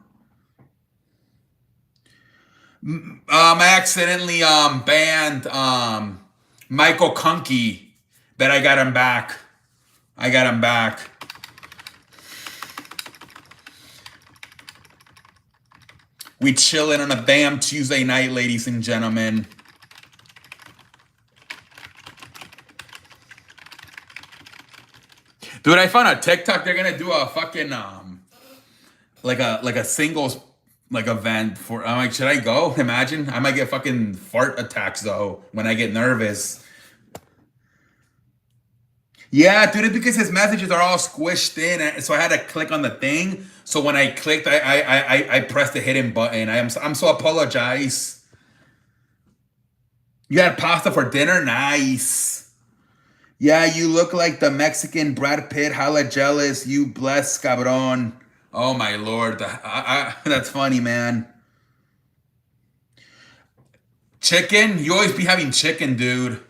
I accidentally banned Michael Kunke, but I got him back. I got him back. We chilling on a damn Tuesday night, ladies and gentlemen. Dude, I found a TikTok. They're gonna do a fucking like a singles like event for. I'm like, should I go? Imagine I might get fucking fart attacks though when I get nervous. Yeah, dude, it's because his messages are all squished in, so I had to click on the thing. So when I clicked, I pressed the hidden button. I'm so apologize. You had pasta for dinner, nice. Yeah, you look like the Mexican Brad Pitt. Hella jealous. You bless, cabron. Oh my lord, that's funny, man. Chicken? You always be having chicken, dude.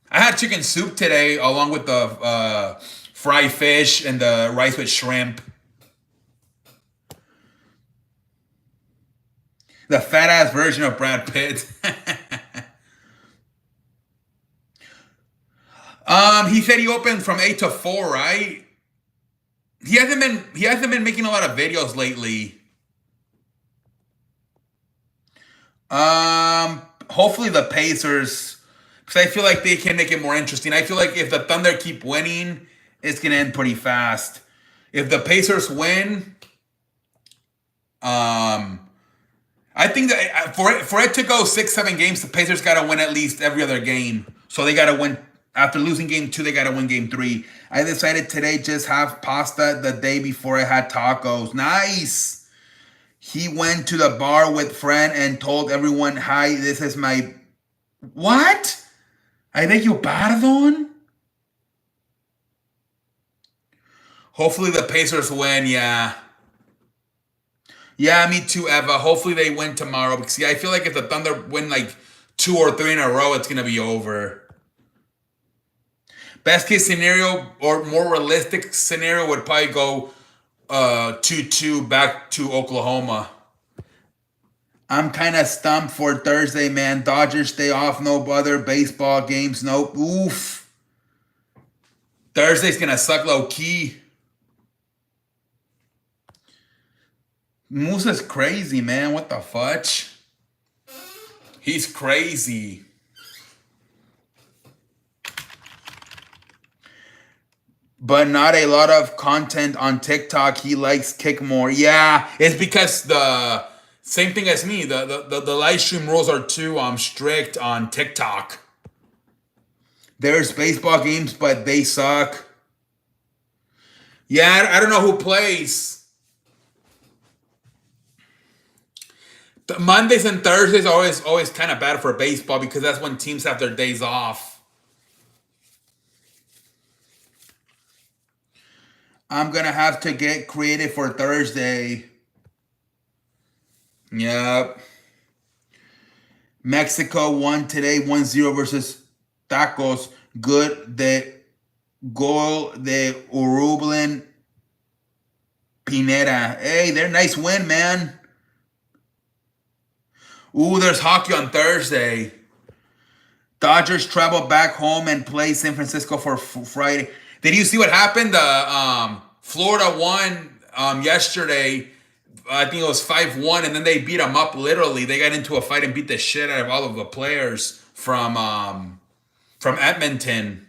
I had chicken soup today, along with the fried fish and the rice with shrimp. The fat ass version of Brad Pitt. He said he opened from 8 to 4, right? He hasn't been making a lot of videos lately. Hopefully the Pacers, because I feel like they can make it more interesting. I feel like if the Thunder keep winning, it's gonna end pretty fast. If the Pacers win, um, I think that for it to go 6 7 games, the Pacers gotta win at least every other game. So they gotta win after losing game 2. They gotta win game 3. I decided today just have pasta the day before I had tacos. Nice. He went to the bar with friend and told everyone, "Hi, this is my what? I beg you pardon." Hopefully the Pacers win. Yeah. Yeah, me too, Eva. Hopefully they win tomorrow because yeah, I feel like if the Thunder win like 2 or 3 in a row, it's gonna be over. Best case scenario or more realistic scenario would probably go 2-2 back to Oklahoma. I'm kind of stumped for Thursday, man. Dodgers stay off, no other baseball games, no. Oof. Thursday's gonna suck low key. Musa's crazy, man. What the fudge? He's crazy. But not a lot of content on TikTok. He likes kick more. Yeah, it's because the same thing as me. The live stream rules are too strict on TikTok. There's baseball games, but they suck. Yeah, I don't know who plays. The Mondays and Thursdays are always kind of bad for baseball because that's when teams have their days off. I'm gonna have to get creative for Thursday. Yep. Mexico won today 1-0 versus Tacos. Good. The goal de Urublan Pineda. Hey, they're nice win, man. Ooh, there's hockey on Thursday. Dodgers travel back home and play San Francisco for Friday. Did you see what happened? Florida won yesterday. I think it was 5-1, and then they beat them up literally. They got into a fight and beat the shit out of all of the players from Edmonton.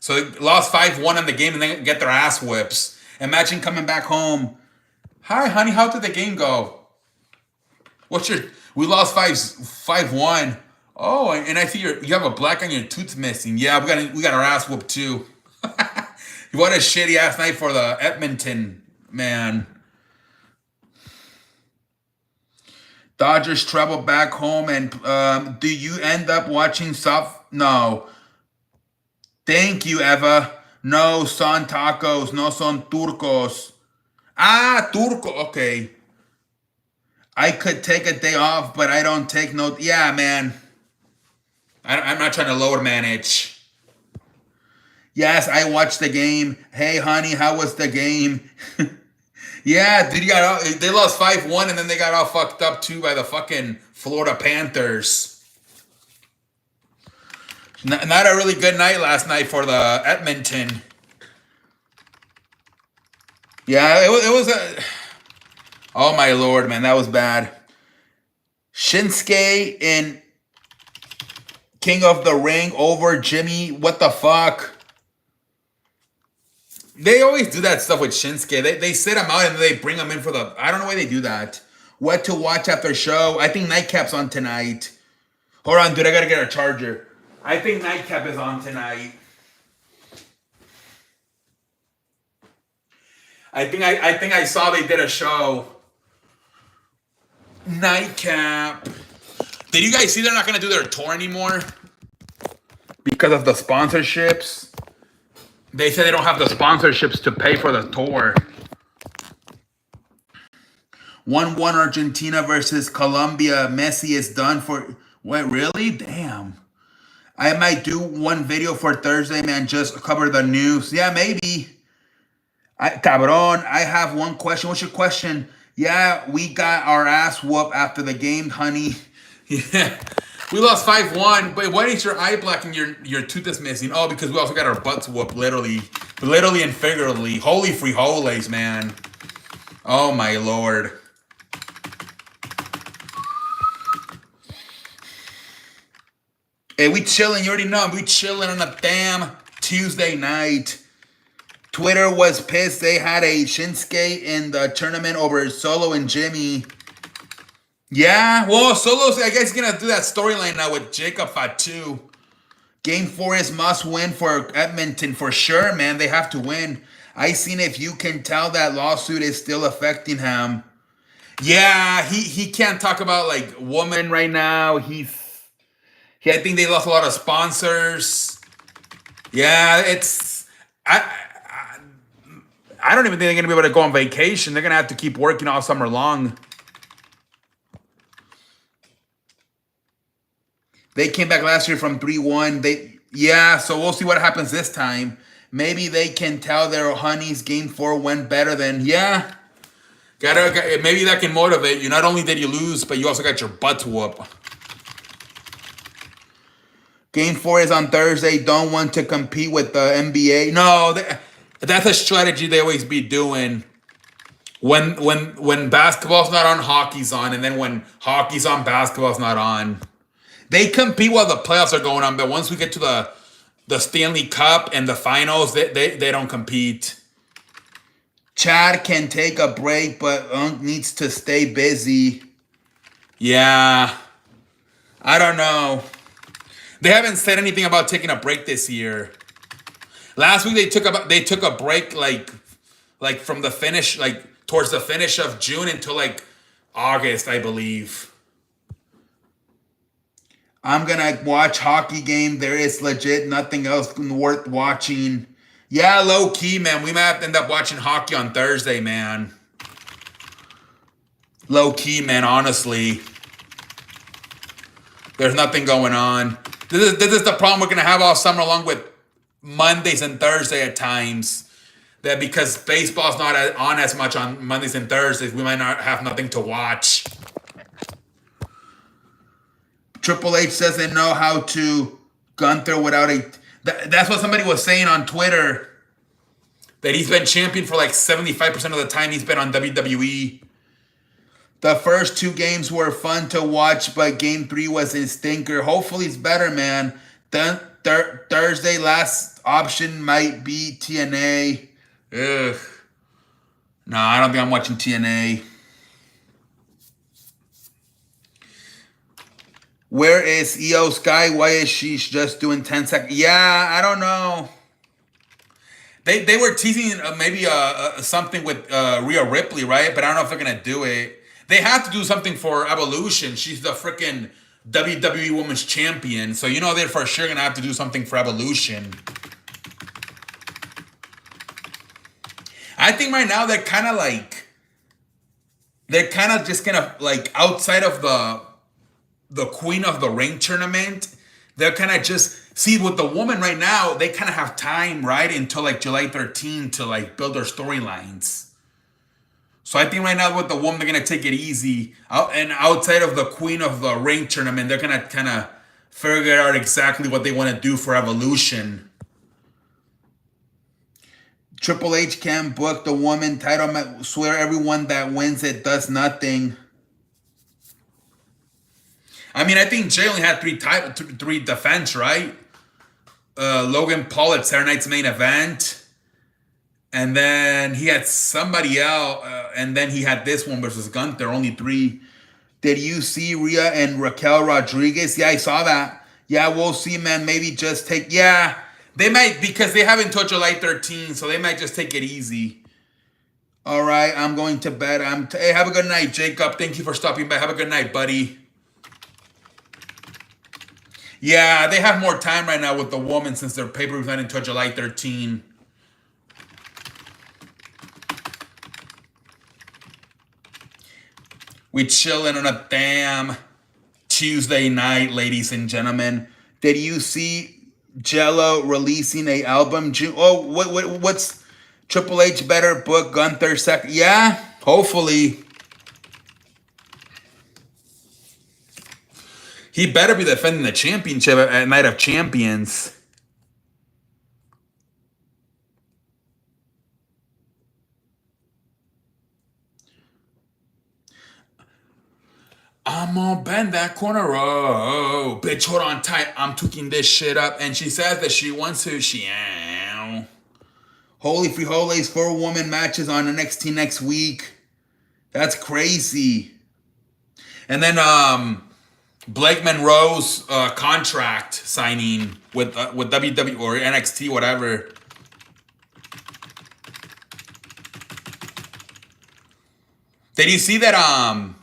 So they lost 5-1 in the game and then get their ass whips. Imagine coming back home. Hi, honey, how did the game go? We lost 5-1. Oh, and I see you have a black on your tooth missing. Yeah, we got our ass whooped too. What a shitty ass night for the Edmonton, man. Dodgers travel back home, and do you end up watching No. Thank you, Eva. No son tacos, no son turcos. Turco, okay. I could take a day off, but I don't take no. Yeah, man. I'm not trying to lower manage. Yes, I watched the game. Hey, honey, how was the game? Yeah, dude, they lost 5-1, and then they got all fucked up too by the fucking Florida Panthers. Not a really good night last night for the Edmonton. Yeah, it was a. Oh my lord, man, that was bad. Shinsuke in King of the Ring over Jimmy. What the fuck? They always do that stuff with Shinsuke. They sit him out and they bring him in for the. I don't know why they do that. What to watch after show? I think Nightcap's on tonight. Hold on, dude. I gotta get a charger. I think Nightcap is on tonight. I think I saw they did a show. Nightcap. Did you guys see they're not gonna do their tour anymore because of the sponsorships? They said they don't have the sponsorships to pay for the tour. 1-1 Argentina versus Colombia. Messi is done for. What, really? Damn. I might do one video for Thursday, man. Just cover the news. Yeah, maybe. Cabron, I have one question. What's your question? Yeah, we got our ass whooped after the game, honey. Yeah. We lost 5-1, but why is your eye black and your tooth is missing? Oh, because we also got our butts whooped, literally and figuratively. Holy frijoles, man. Oh my lord. Hey, we chilling. You already know. We chilling on a damn Tuesday night. Twitter was pissed. They had a Shinsuke in the tournament over Solo and Jimmy. Yeah, well, Solo's, I guess, going to do that storyline now with Jacob Fatu. Game 4 is must win for Edmonton for sure, man. They have to win. I seen if you can tell that lawsuit is still affecting him. Yeah, he can't talk about, like, women right now. I think they lost a lot of sponsors. Yeah, I don't even think they're going to be able to go on vacation. They're going to have to keep working all summer long. They came back last year from 3-1. So we'll see what happens this time. Maybe they can tell their honeys game 4 went better than, yeah. Maybe that can motivate you. Not only did you lose, but you also got your butt whooped. Game 4 is on Thursday. Don't want to compete with the NBA. No, that's a strategy they always be doing. When basketball's not on, hockey's on, and then when hockey's on, basketball's not on. They compete while the playoffs are going on, but once we get to the Stanley Cup and the finals, they don't compete. Chad can take a break, but Unk needs to stay busy. Yeah. I don't know. They haven't said anything about taking a break this year. Last week they took a break like from the finish, like towards the finish of June until like August, I believe. I'm gonna watch hockey game. There is legit nothing else worth watching. Yeah, low key, man. We might have to end up watching hockey on Thursday, man. Low key, man. Honestly, there's nothing going on. This is the problem we're gonna have all summer, along with Mondays and Thursday at times. That because baseball's not on as much on Mondays and Thursdays, we might not have nothing to watch. Triple H doesn't know how to Gunther without a... That's what somebody was saying on Twitter. That he's been champion for like 75% of the time he's been on WWE. The first 2 games were fun to watch, but game 3 was a stinker. Hopefully it's better, man. Then Thursday, last option might be TNA. Ugh. No, I don't think I'm watching TNA. Where is EO Sky? Why is she just doing 10 seconds? Yeah, I don't know. They were teasing maybe something with Rhea Ripley, right? But I don't know if they're going to do it. They have to do something for Evolution. She's the freaking WWE Women's Champion. So you know they're for sure going to have to do something for Evolution. I think right now they're kind of like... They're kind of just going to like outside of the Queen of the Ring tournament, they're kind of just... See, with the woman right now, they kind of have time, right? Until like July 13 to like build their storylines. So I think right now with the woman, they're going to take it easy. And outside of the Queen of the Ring tournament, they're going to kind of figure out exactly what they want to do for Evolution. Triple H can book the woman title. Swear everyone that wins it does nothing. I mean, I think Jay only had 3 defense, right? Logan Paul at Saturday Night's Main Event. And then he had somebody else. And then he had this one versus Gunther, only 3. Did you see Rhea and Raquel Rodriguez? Yeah, I saw that. Yeah, we'll see, man. Maybe just take... Yeah, they might, because they haven't touched July 13, so they might just take it easy. All right, I'm going to bed. Hey, have a good night, Jacob. Thank you for stopping by. Have a good night, buddy. Yeah, they have more time right now with the woman since their pay-per-view's not until July 13. We chilling on a damn Tuesday night, ladies and gentlemen. Did you see Jello releasing a album? Oh, what's Triple H better book Gunther second? Yeah, hopefully. He better be defending the championship at Night of Champions. I'm gonna bend that corner. Oh, bitch, hold on tight. I'm tweaking this shit up. And she says that she wants to. Holy frijoles, 4 woman matches on NXT next week. That's crazy. And then, Blake Monroe's contract signing with WWE or NXT, whatever. Did you see that?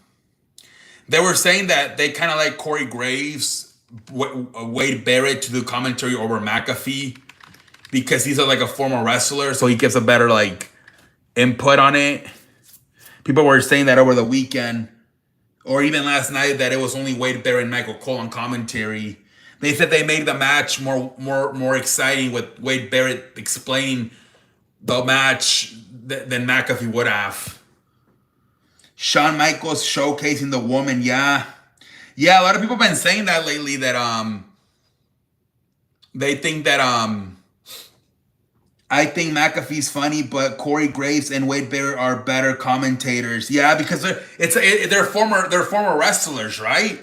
They were saying that they kind of like Corey Graves, Wade Barrett to do commentary over McAfee because he's like a former wrestler, so he gives a better like input on it. People were saying that over the weekend. Or even last night that it was only Wade Barrett and Michael Cole on commentary. They said they made the match more exciting with Wade Barrett explaining the match than McAfee would have. Shawn Michaels showcasing the woman. Yeah. Yeah, a lot of people have been saying that lately that they think that I think McAfee's funny, but Corey Graves and Wade Barrett are better commentators. Yeah, because they're former wrestlers, right?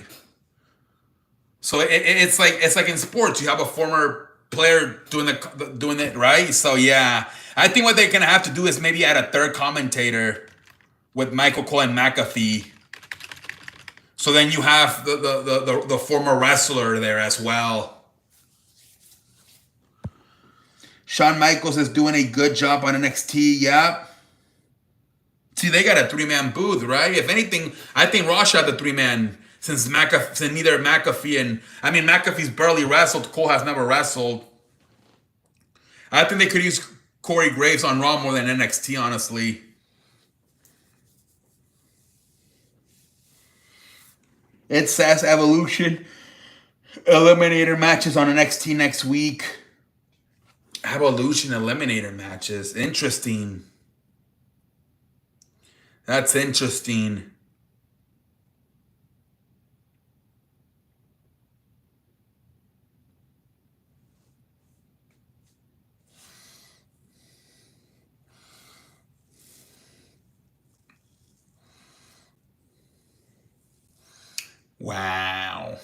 So it's like in sports, you have a former player doing it, right? So yeah, I think what they're gonna have to do is maybe add a third commentator with Michael Cole and McAfee. So then you have the former wrestler there as well. Shawn Michaels is doing a good job on NXT. Yep. See, they got a 3-man booth, right? If anything, I think Raw shot the 3-man since neither McAfee and McAfee's barely wrestled. Cole has never wrestled. I think they could use Corey Graves on Raw more than NXT, honestly. It says Evolution Eliminator matches on NXT next week. Evolution Eliminator matches. Interesting. That's interesting. Wow.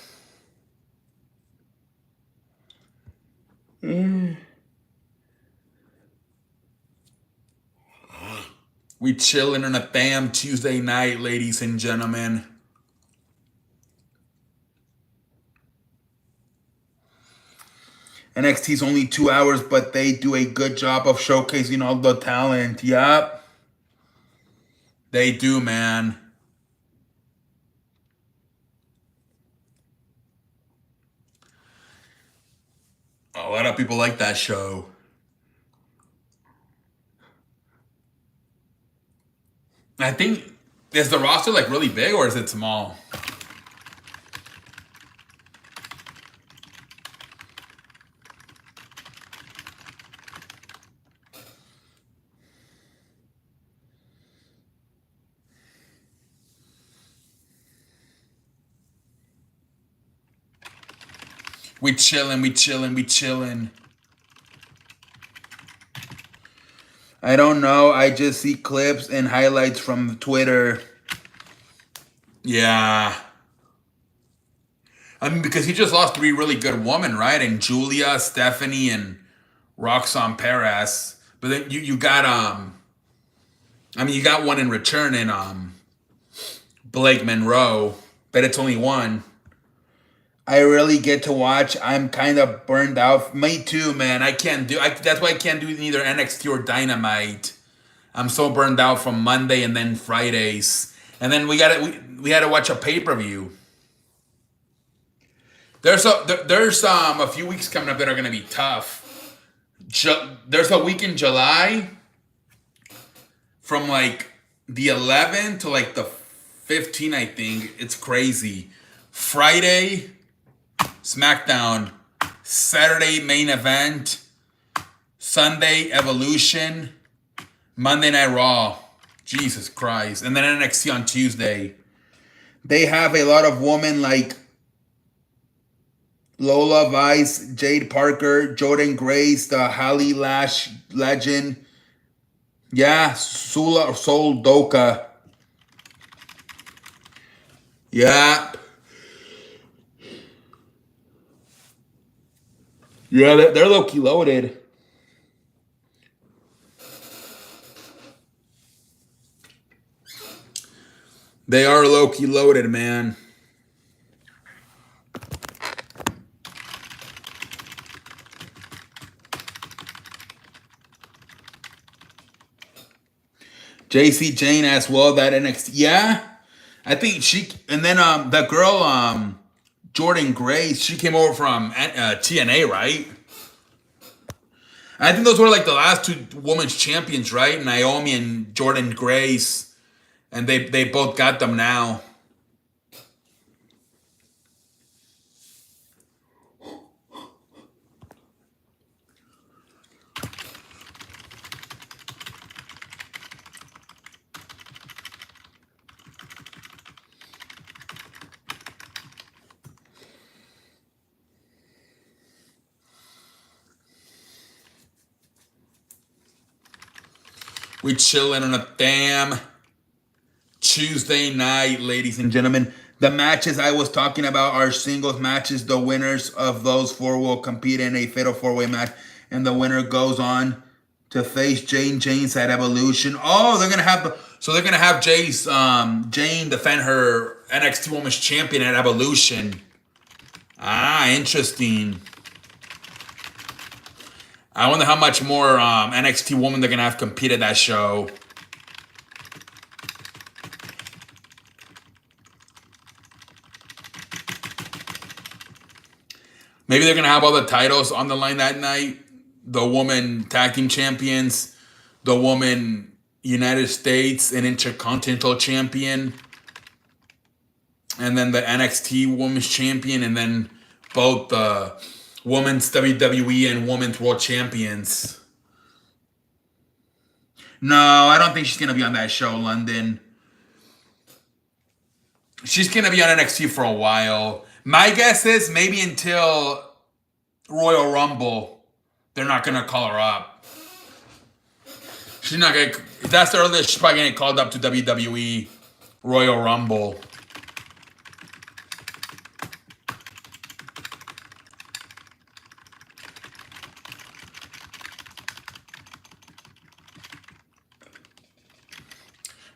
We chilling on a damn Tuesday night, ladies and gentlemen. NXT's only 2 hours, but they do a good job of showcasing all the talent. Yup. They do, man. A lot of people like that show. I think, is the roster like really big or is it small? We chilling, we chilling, we chilling. I don't know. I just see clips and highlights from Twitter. Yeah. Because he just lost 3 really good women, right? And Julia, Stephanie, and Roxanne Perez. But then you got you got one in return in Blake Monroe, but it's only one. I really get to watch. I'm kind of burned out. Me too, man. I can't do. That's why I can't do either NXT or Dynamite. I'm so burned out from Monday and then Fridays, and then we had to watch a pay-per-view. There's a few weeks coming up that are gonna be tough. There's a week in July from like the 11th to like the 15th. I think it's crazy. Friday, SmackDown. Saturday, main event. Sunday, Evolution. Monday Night Raw. Jesus Christ. And then NXT on Tuesday. They have a lot of women like Lola Vice, Jade Parker, Jordan Grace, the Holly Lash legend. Yeah, Sol Doka. Yeah. Yeah, they're low-key loaded. They are low-key loaded, man. JC Jane as well, that NXT. Yeah. I think and then that girl, Jordan Grace, she came over from TNA, right? I think those were like the last 2 women's champions, right? Naomi and Jordan Grace. And they both got them now. We chilling on a damn Tuesday night, ladies and gentlemen. The matches I was talking about are singles matches. The winners of those four will compete in a fatal four-way match, and the winner goes on to face Jane James at Evolution. Oh, they're gonna have Jane defend her NXT Women's Champion at Evolution. Ah, interesting. I wonder how much more NXT women they're gonna have compete at that show. Maybe they're gonna have all the titles on the line that night. The woman tag team champions, the woman United States and Intercontinental Champion, and then the NXT Women's Champion, and then both the Women's WWE and Women's World Champions. No, I don't think she's gonna be on that show, London. She's gonna be on NXT for a while. My guess is maybe until Royal Rumble, they're not gonna call her up. She's not gonna. If that's the earliest, she's probably gonna get called up to WWE Royal Rumble.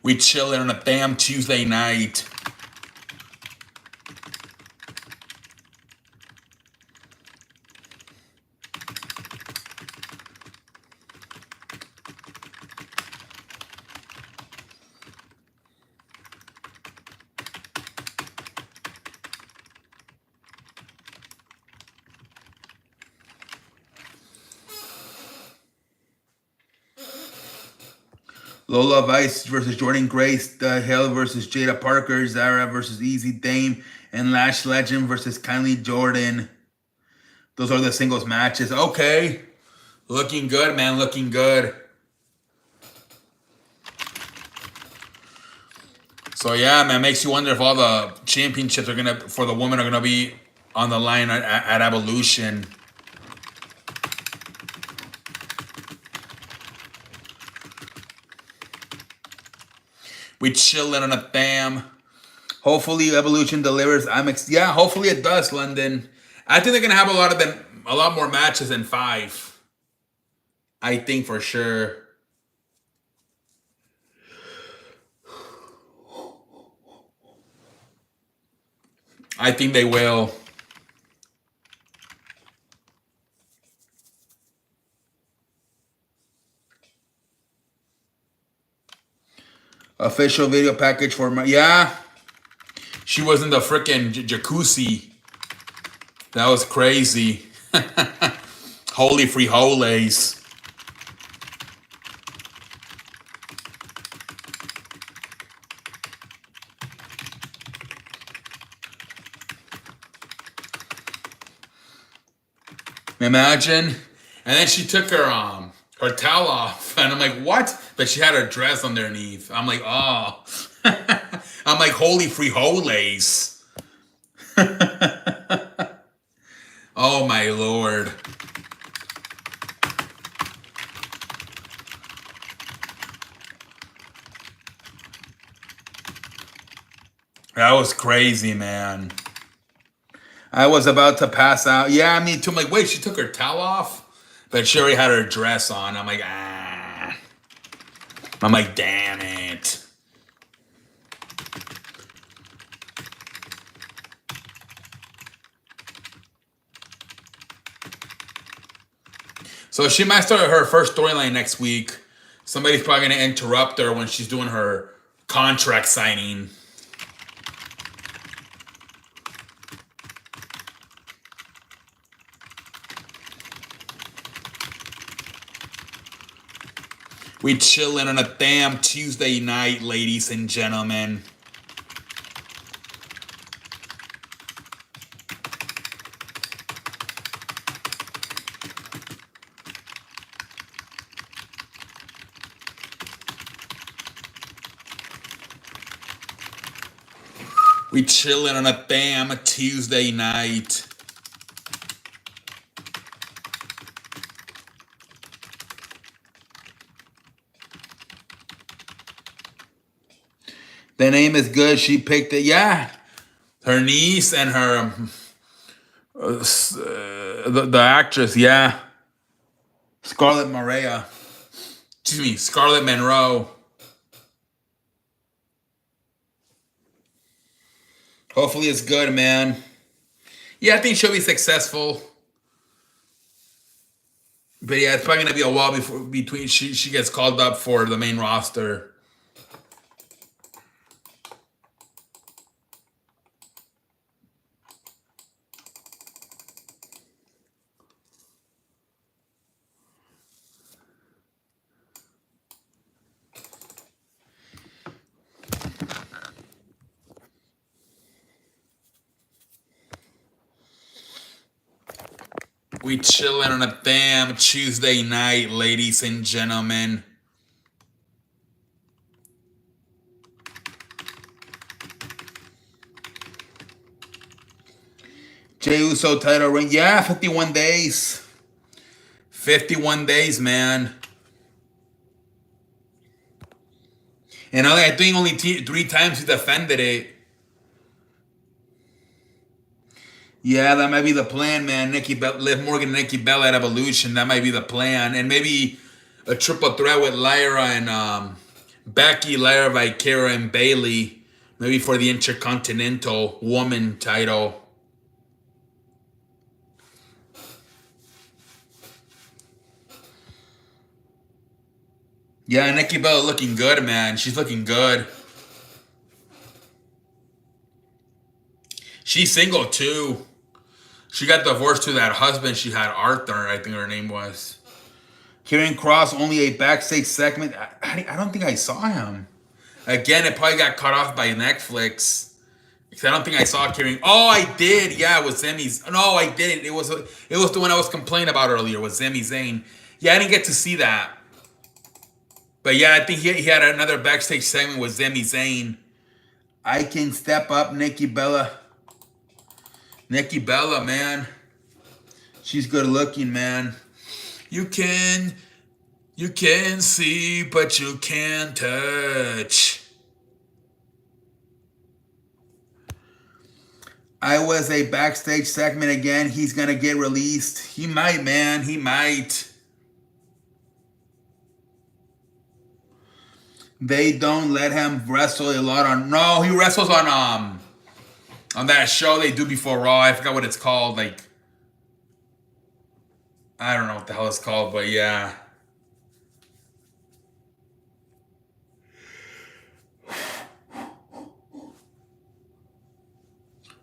We chilling on a damn Tuesday night. Lola Vice versus Jordan Grace, The Hill versus Jada Parker, Zara versus Easy Dame, and Lash Legend versus Kylie Jordan. Those are the singles matches. Okay. Looking good, man. Looking good. So yeah, man, makes you wonder if all the championships for the women are gonna be on the line at Evolution. We chilling on a damn. Hopefully Evolution delivers. Yeah, hopefully it does, London. I think they're gonna have a lot more matches than 5. I think for sure. I think they will. Official video package for yeah. She was in the freaking jacuzzi. That was crazy. Holy free holies. Imagine. And then she took her towel off, and I'm like, what? But she had her dress underneath. I'm like, oh. I'm like, holy free holies. Oh my lord. That was crazy, man. I was about to pass out. Yeah, me too. I'm like, wait, she took her towel off? But she already had her dress on. I'm like, ah. I'm like, damn it. So she might start her first storyline next week. Somebody's probably going to interrupt her when she's doing her contract signing. We chilling on a damn Tuesday night, ladies and gentlemen. We chilling on a damn Tuesday night. The name is good. She picked it. Yeah. Her niece and her, the actress. Yeah. Scarlett Maria. Excuse me. Scarlett Monroe. Hopefully it's good, man. Yeah, I think she'll be successful. But yeah, it's probably gonna be a while between she gets called up for the main roster. We chilling on a damn Tuesday night, ladies and gentlemen. Jey Uso title ring. Yeah, 51 days. 51 days, man. And I think only 3 times he defended it. Yeah, that might be the plan, man. Liv Morgan and Nikki Bella at Evolution. That might be the plan. And maybe a triple threat with Lyra and Becky, Lyra, Valkyria, and Bayley. Maybe for the Intercontinental Woman title. Yeah, Nikki Bella looking good, man. She's looking good. She's single, too. She got divorced to that husband she had, Arthur, I think her name was. Karrion Kross, only a backstage segment. I don't think I saw him. Again, it probably got cut off by Netflix. Because I don't think I saw Karrion. Oh, I did. Yeah, it was Sami's. No, I didn't. It was the one I was complaining about earlier. It was Sami Zayn. Yeah, I didn't get to see that. But yeah, I think he had another backstage segment with Sami Zayn. I can step up Nikki Bella. Nikki Bella, man. She's good looking, man. You can see, but you can't touch. I was a backstage segment again. He's going to get released. He might, man. He might. They don't let him wrestle a lot on... No, he wrestles on that show they do before Raw. I forgot what it's called. Like, I don't know what the hell it's called, but yeah.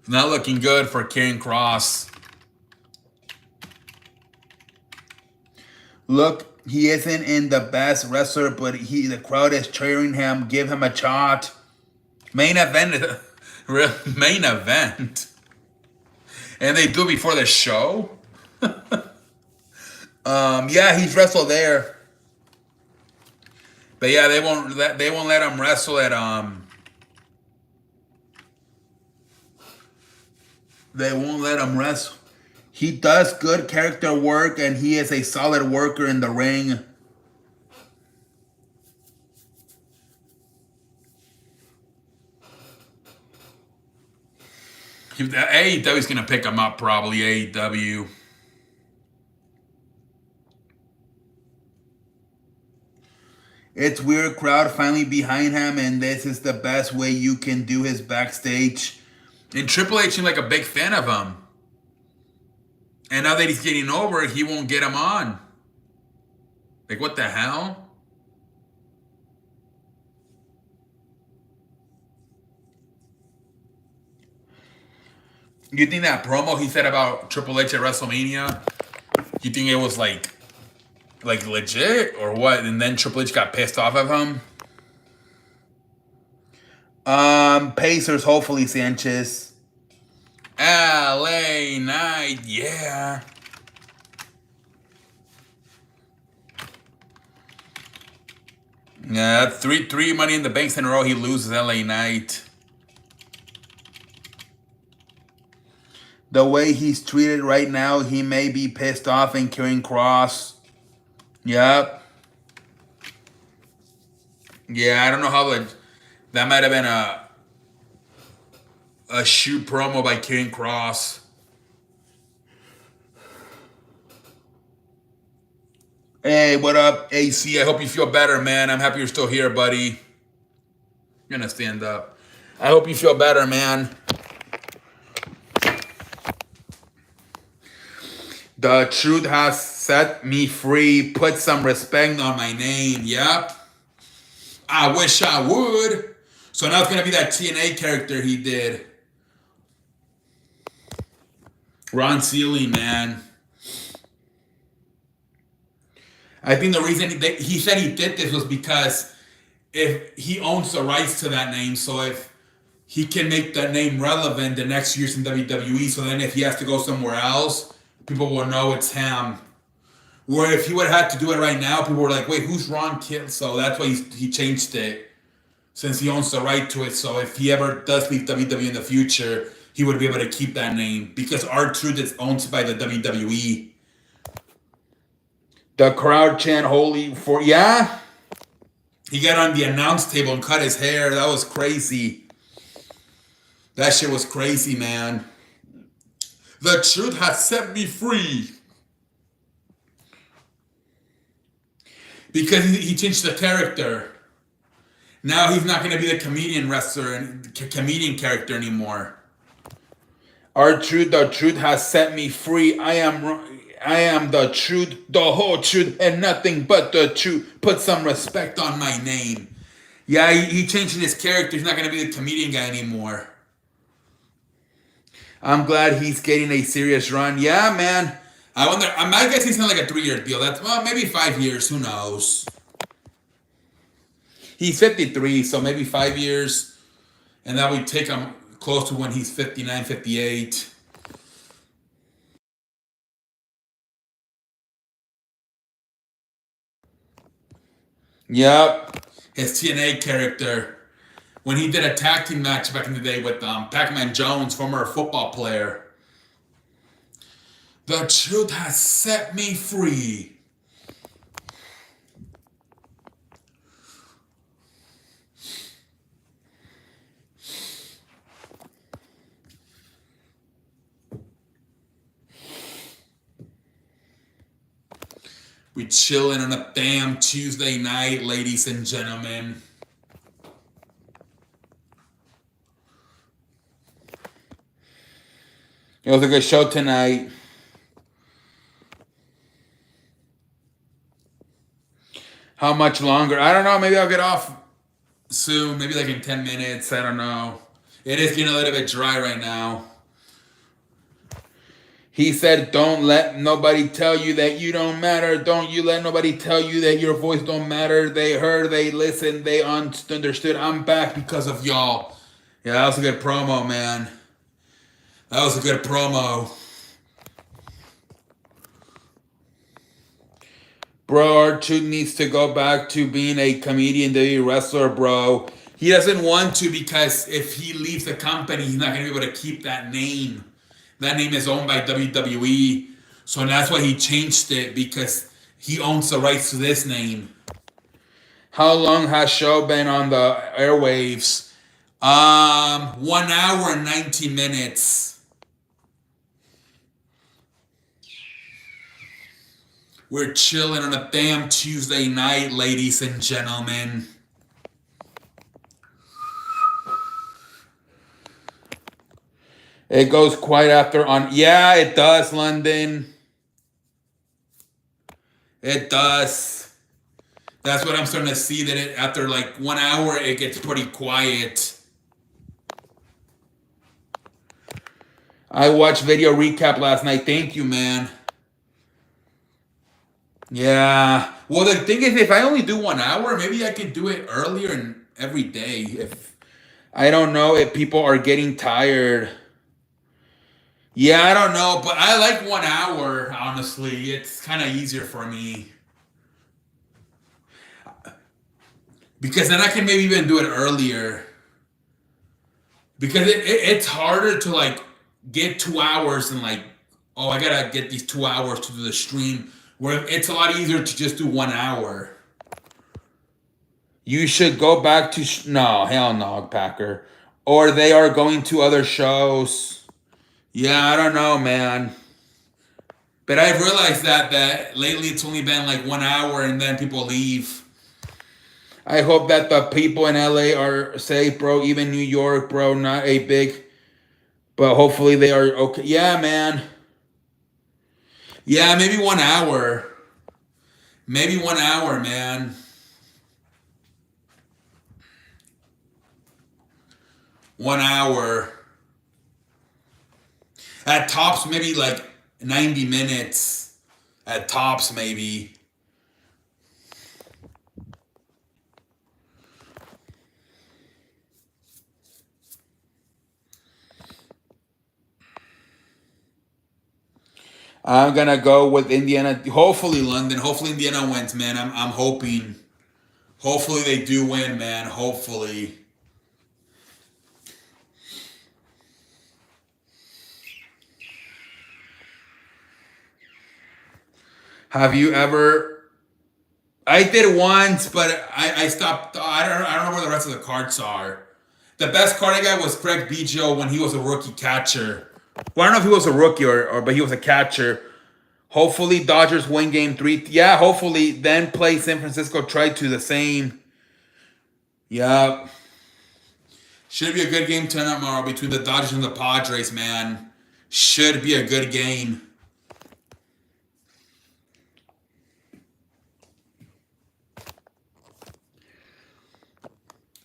Not looking good for Karrion Kross. Look, he isn't in the best wrestler, but the crowd is cheering him. Give him a shot. Main event. Main event. And they do before the show? Yeah, he's wrestled there. But yeah, they won't let him wrestle at They won't let him wrestle. He does good character work, and he is a solid worker in the ring. AEW's going to pick him up, probably, AEW. It's weird crowd finally behind him, and this is the best way you can do his backstage. And Triple H seemed like a big fan of him. And now that he's getting over, he won't get him on. Like, what the hell? You think that promo he said about Triple H at WrestleMania, you think it was like legit or what? And then Triple H got pissed off of him? Pacers, hopefully, Sanchez. LA Knight, yeah. Yeah, three Money in the Banks in a row, he loses LA Knight. The way he's treated right now, he may be pissed off and Karrion Kross. Yep. Yeah, I don't know how That might have been a shoot promo by King Cross. Hey, what up, AC? I hope you feel better, man. I'm happy you're still here, buddy. You're gonna stand up. I hope you feel better, man. The truth has set me free. Put some respect on my name. Yep. I wish I would. So now it's gonna be that TNA character he did. Ron Sealy, man. I think the reason he said he did this was because if he owns the rights to that name, so if he can make that name relevant the next years in WWE, so then if he has to go somewhere else, people will know it's him. Where if he would have had to do it right now, people were like, wait, who's Ron Kill? So that's why he changed it, since he owns the right to it. So if he ever does leave WWE in the future, he would be able to keep that name because R-Truth is owned by the WWE. The crowd chant holy for, yeah. He got on the announce table and cut his hair. That was crazy. That shit was crazy, man. The truth has set me free. Because he changed the character. Now he's not going to be the comedian wrestler and comedian character anymore. R-Truth, the truth has set me free. I am the truth, the whole truth, and nothing but the truth. Put some respect on my name. Yeah, he changing his character. He's not going to be the comedian guy anymore. I'm glad he's getting a serious run. Yeah, man. I wonder. I guess he's not like a 3-year deal. That's, well, maybe 5 years. Who knows? He's 53, so maybe 5 years. And that would take him close to when he's 59, 58. Yep. His TNA character. When he did a tag team match back in the day with Pac-Man Jones, former football player. The truth has set me free. We chilling on a damn Tuesday night, ladies and gentlemen. It was a good show tonight. How much longer? I don't know. Maybe I'll get off soon. Maybe like in 10 minutes. I don't know. It is getting a little bit dry right now. He said, don't let nobody tell you that you don't matter. Don't you let nobody tell you that your voice don't matter. They heard, they listened, they understood. I'm back because of y'all. Yeah, that was a good promo, man. That was a good promo. Bro, R-Truth needs to go back to being a comedian, a wrestler, bro. He doesn't want to because if he leaves the company, he's not going to be able to keep that name. That name is owned by WWE. So that's why he changed it, because he owns the rights to this name. How long has show been on the airwaves? 1 hour and 19 minutes. We're chilling on a damn Tuesday night, ladies and gentlemen. It goes quite after on. Yeah, it does, London. It does. That's what I'm starting to see, that it, after like 1 hour, it gets pretty quiet. I watched video recap last night. Thank you, man. Yeah. Well, the thing is, if I only do 1 hour, maybe I could do it earlier and every day. If I don't know if people are getting tired. Yeah, I don't know, but I like 1 hour, honestly. It's kind of easier for me. Because then I can maybe even do it earlier. Because it's harder to like get 2 hours and like, oh, I gotta get these 2 hours to do the stream. Where it's a lot easier to just do 1 hour. You should go back to no, hell no, Packer. Or they are going to other shows. Yeah, I don't know, man. But I've realized that lately it's only been like 1 hour and then people leave. I hope that the people in LA are safe, bro. Even New York, bro. Not a big, but hopefully they are okay. Yeah, man. Yeah, maybe 1 hour. Maybe 1 hour, man. 1 hour. At tops, maybe like 90 minutes. At tops, maybe. I'm gonna go with Indiana. Hopefully London. Hopefully Indiana wins, man. I'm hoping. Hopefully they do win, man. Hopefully. Have you ever? I did once, but I stopped. I don't know where the rest of the cards are. The best card I got was Craig Biggio when he was a rookie catcher. Well, I don't know if he was a rookie or but he was a catcher. Hopefully Dodgers win game 3. Yeah, hopefully then play San Francisco try to the same. Yeah. Should be a good game tonight tomorrow between the Dodgers and the Padres, man. Should be a good game.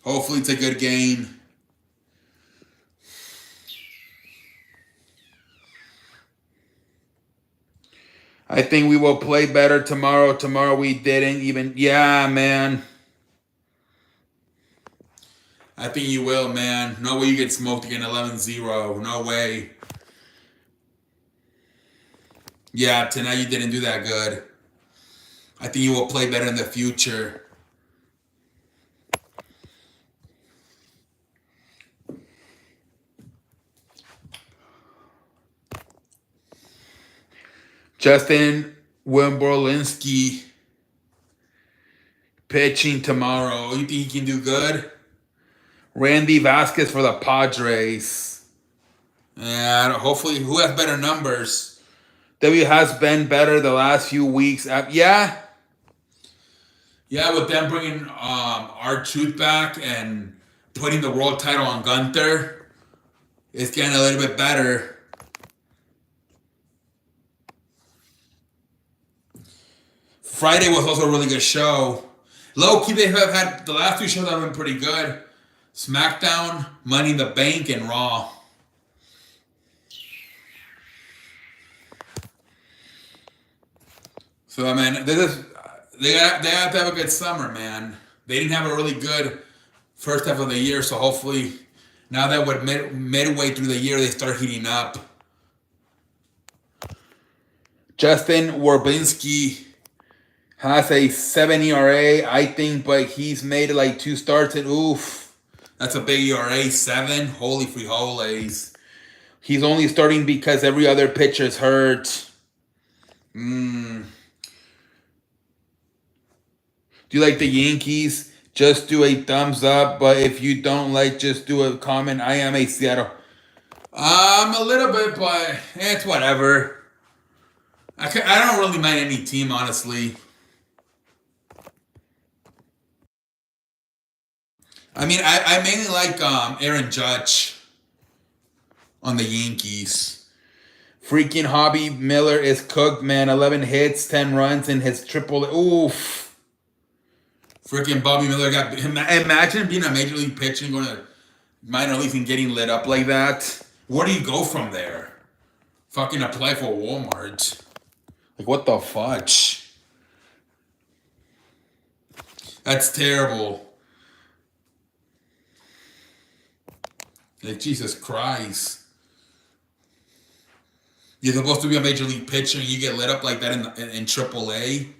Hopefully it's a good game. I think we will play better tomorrow. Tomorrow we didn't even. Yeah, man. I think you will, man. No way you get smoked again 11-0. No way. Yeah, tonight you didn't do that good. I think you will play better in the future. Justin Wimborlinski pitching tomorrow. You think he can do good? Randy Vasquez for the Padres. Yeah, hopefully, who has better numbers? W has been better the last few weeks. Yeah. Yeah, with them bringing R-Truth back and putting the world title on Gunther, it's getting a little bit better. Friday was also a really good show. Low key, they have had the last 2 shows have been pretty good. SmackDown, Money in the Bank, and Raw. So I mean, they have to have a good summer, man. They didn't have a really good first half of the year, so hopefully now that we're midway through the year, they start heating up. Justin Warbinski has a 7 ERA, I think, but he's made like 2 starts and oof. That's a big ERA, 7. Holy frijoles. He's only starting because every other pitcher's hurt. Do you like the Yankees? Just do a thumbs up, but if you don't like, just do a comment. I am a Seattle. A little bit, but it's whatever. I don't really mind any team, honestly. I mean, I mainly like Aaron Judge on the Yankees. Freaking Hobby Miller is cooked, man. 11 hits, 10 runs in his triple. Oof. Freaking Bobby Miller got. Imagine being a major league pitcher and going to minor leagues and getting lit up like that. Where do you go from there? Fucking apply for Walmart. Like, what the fudge? That's terrible. Like, Jesus Christ. You're supposed to be a major league pitcher and you get lit up like that in AAA.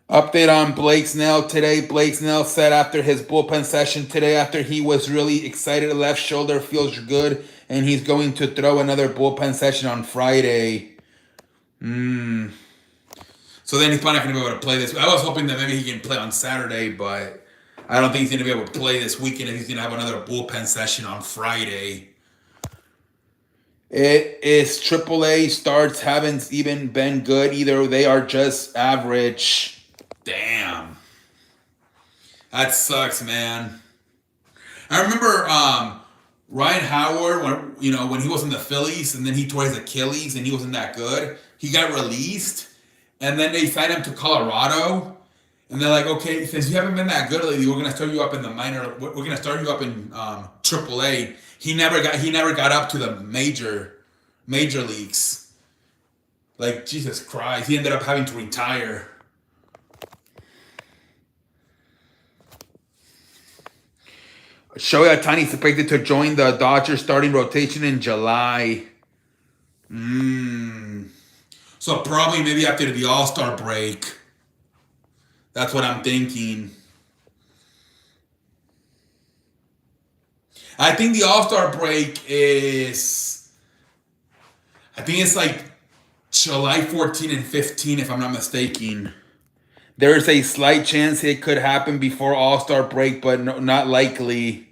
Update on Blake Snell today. Blake Snell said after his bullpen session today, after he was really excited, left shoulder feels good, and he's going to throw another bullpen session on Friday. Mm. So then he's probably not going to be able to play this. I was hoping that maybe he can play on Saturday, but I don't think he's going to be able to play this weekend. If he's going to have another bullpen session on Friday. It is AAA starts haven't even been good either. They are just average. Damn. That sucks, man. I remember Ryan Howard when he was in the Phillies and then he tore his Achilles and he wasn't that good. He got released and then they signed him to Colorado and they're like, okay, since you haven't been that good lately, we're gonna start you up in the minor. We're gonna start you up in AAA. He never got up to the major leagues. Like Jesus Christ, he ended up having to retire. Shohei Ohtani is expected to join the Dodgers starting rotation in July. So probably maybe after the All-Star break. That's what I'm thinking. I think the All-Star break is... I think it's like July 14 and 15, if I'm not mistaken. There is a slight chance it could happen before All-Star break, but no, not likely.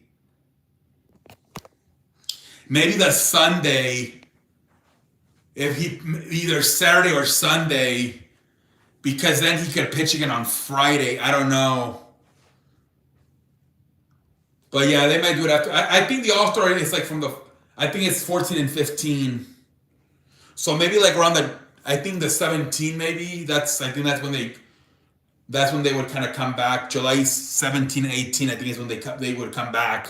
Maybe the Sunday, if he either Saturday or Sunday, because then he could pitch again on Friday. I don't know. But yeah, they might do it after. I think the All-Star is like I think it's 14 and 15. So maybe like around I think the 17 maybe. I think that's when they would kind of come back. July 17 and 18, I think is when they would come back.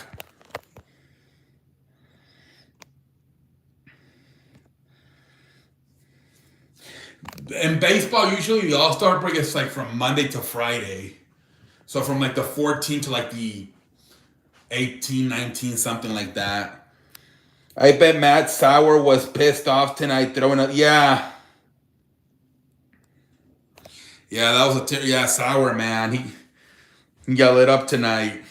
In baseball, usually the All-Star break is like from Monday to Friday. So from like the 14 to like the 18, 19, something like that. I bet Matt Sauer was pissed off tonight throwing a... Yeah. Yeah, that was Sauer, man. He got lit up tonight.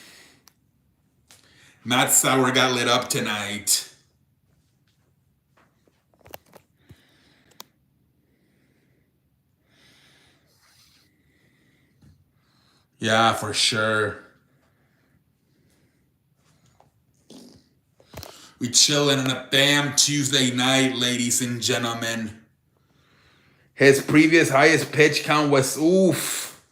Matt Sauer got lit up tonight. Yeah, for sure. We chilling on a Bam Tuesday night, ladies and gentlemen. His previous highest pitch count was oof.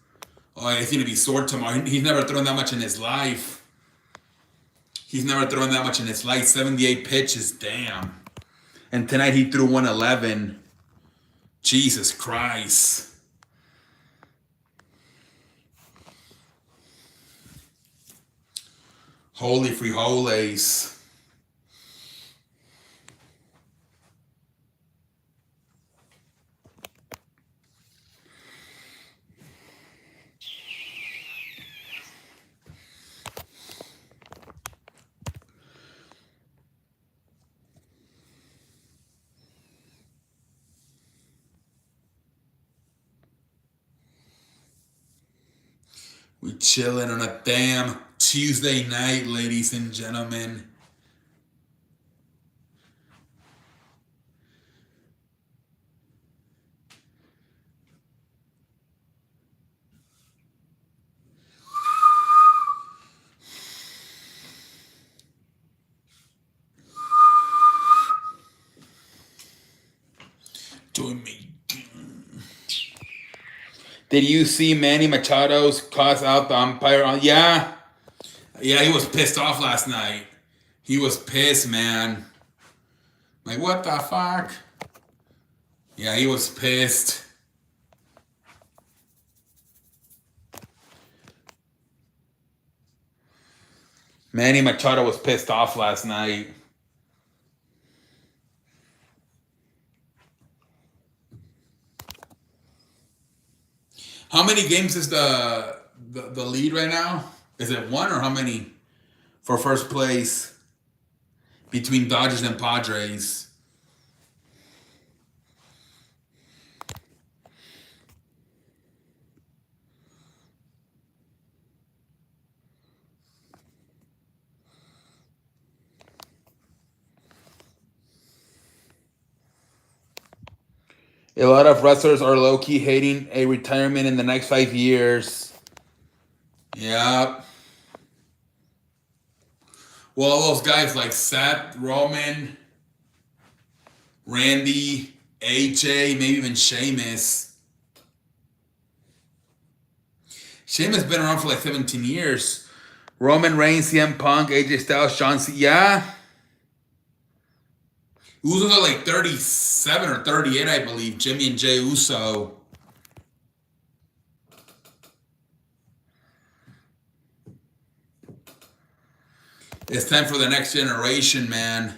Oh, he's gonna be sore tomorrow. He's never thrown that much in his life. 78 pitches, damn. And tonight he threw 111. Jesus Christ. Holy frijoles. We chilling on a Bam Tuesday night, ladies and gentlemen. Join me. Did you see Manny Machado's cuss out the umpire? Yeah. Yeah, he was pissed off last night. He was pissed, man. Like, what the fuck? Yeah, he was pissed. Manny Machado was pissed off last night. How many games is the lead right now? Is it one or how many for first place between Dodgers and Padres? A lot of wrestlers are low-key hating a retirement in the next 5 years. Yeah. Well, all those guys like Seth, Roman, Randy, AJ, maybe even Sheamus. Sheamus been around for like 17 years. Roman Reigns, CM Punk, AJ Styles, John Cena. Yeah. Usos are like 37 or 38, I believe. Jimmy and Jay Uso. It's time for the next generation, man.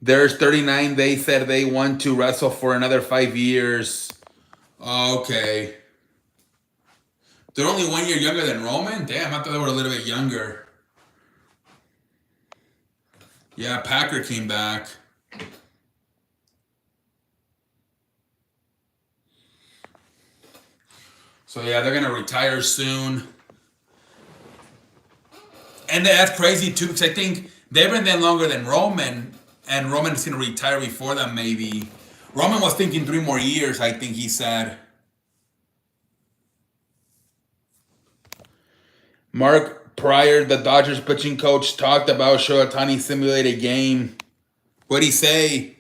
There's 39. They said they want to wrestle for another 5 years. Okay. They're only 1 year younger than Roman? Damn, I thought they were a little bit younger. Yeah, Packer came back. So yeah, they're gonna retire soon. And that's crazy too, because I think they've been there longer than Roman, and Roman is gonna retire before them maybe. Roman was thinking 3 more years, I think he said. Mark Pryor, the Dodgers pitching coach, talked about Shohei Ohtani simulated game. What'd he say?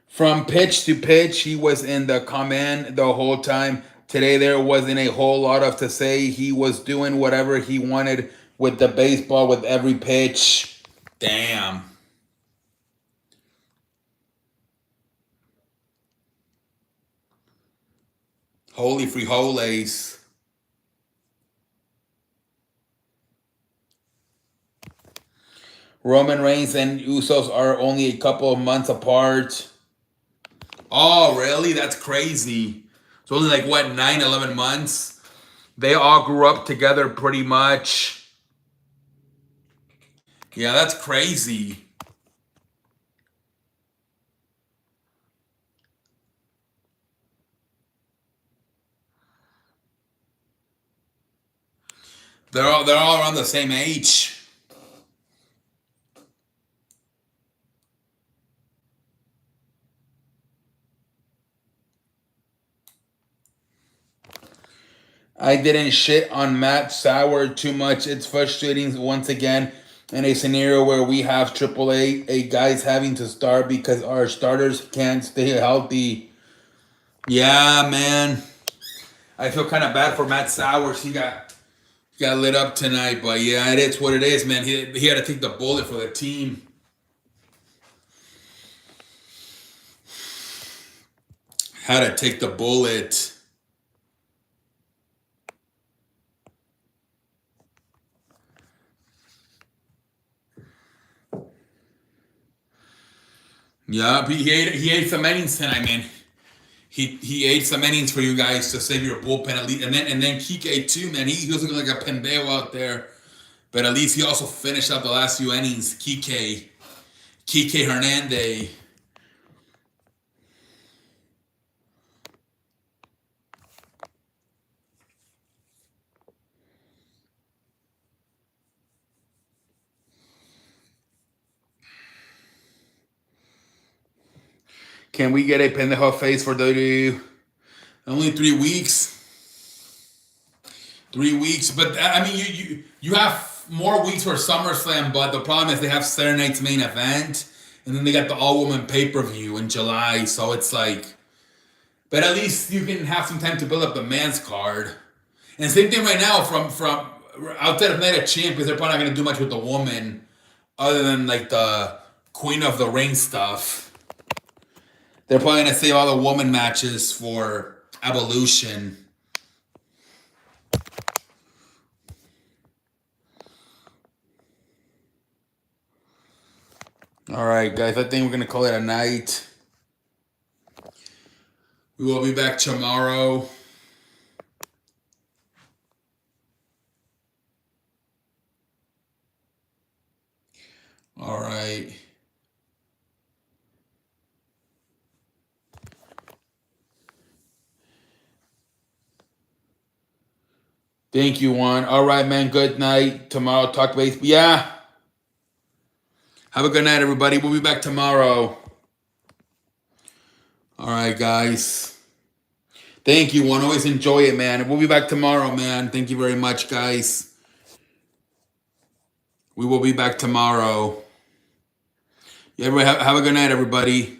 From pitch to pitch, he was in the command the whole time. Today, there wasn't a whole lot of to say. He was doing whatever he wanted with the baseball with every pitch. Damn. Holy frijoles. Roman Reigns and Usos are only a couple of months apart. Oh, really? That's crazy. It's only like, what, 9, 11 months? They all grew up together pretty much. Yeah, that's crazy. They're all around the same age. I didn't shit on Matt Sauer too much. It's frustrating once again in a scenario where we have AAA guys having to start because our starters can't stay healthy. Yeah, man. I feel kind of bad for Matt Sauers. He got lit up tonight, but yeah, it is what it is, man. He had to take the bullet for the team. Had to take the bullet. Yeah, he ate some innings tonight, man. He ate some innings for you guys to save your bullpen at least, and then Kike too, man. He was looking like a pendejo out there, but at least he also finished up the last few innings. Kike Hernandez. Can we get a pendejo face for WWE? Only 3 weeks. 3 weeks, but I mean, you have more weeks for SummerSlam, but the problem is they have Saturday night's main event, and then they got the all woman pay per view in July. So it's like, but at least you can have some time to build up the man's card. And same thing right now from outside of Night of Champions, they're probably not gonna do much with the woman, other than like the Queen of the Ring stuff. They're probably gonna save all the woman matches for Evolution. All right, guys. I think we're gonna call it a night. We will be back tomorrow. All right. Thank you, Juan. All right, man. Good night. Tomorrow, talk base. Yeah. Have a good night, everybody. We'll be back tomorrow. All right, guys. Thank you, Juan. Always enjoy it, man. We'll be back tomorrow, man. Thank you very much, guys. We will be back tomorrow. Yeah, everybody have a good night, everybody.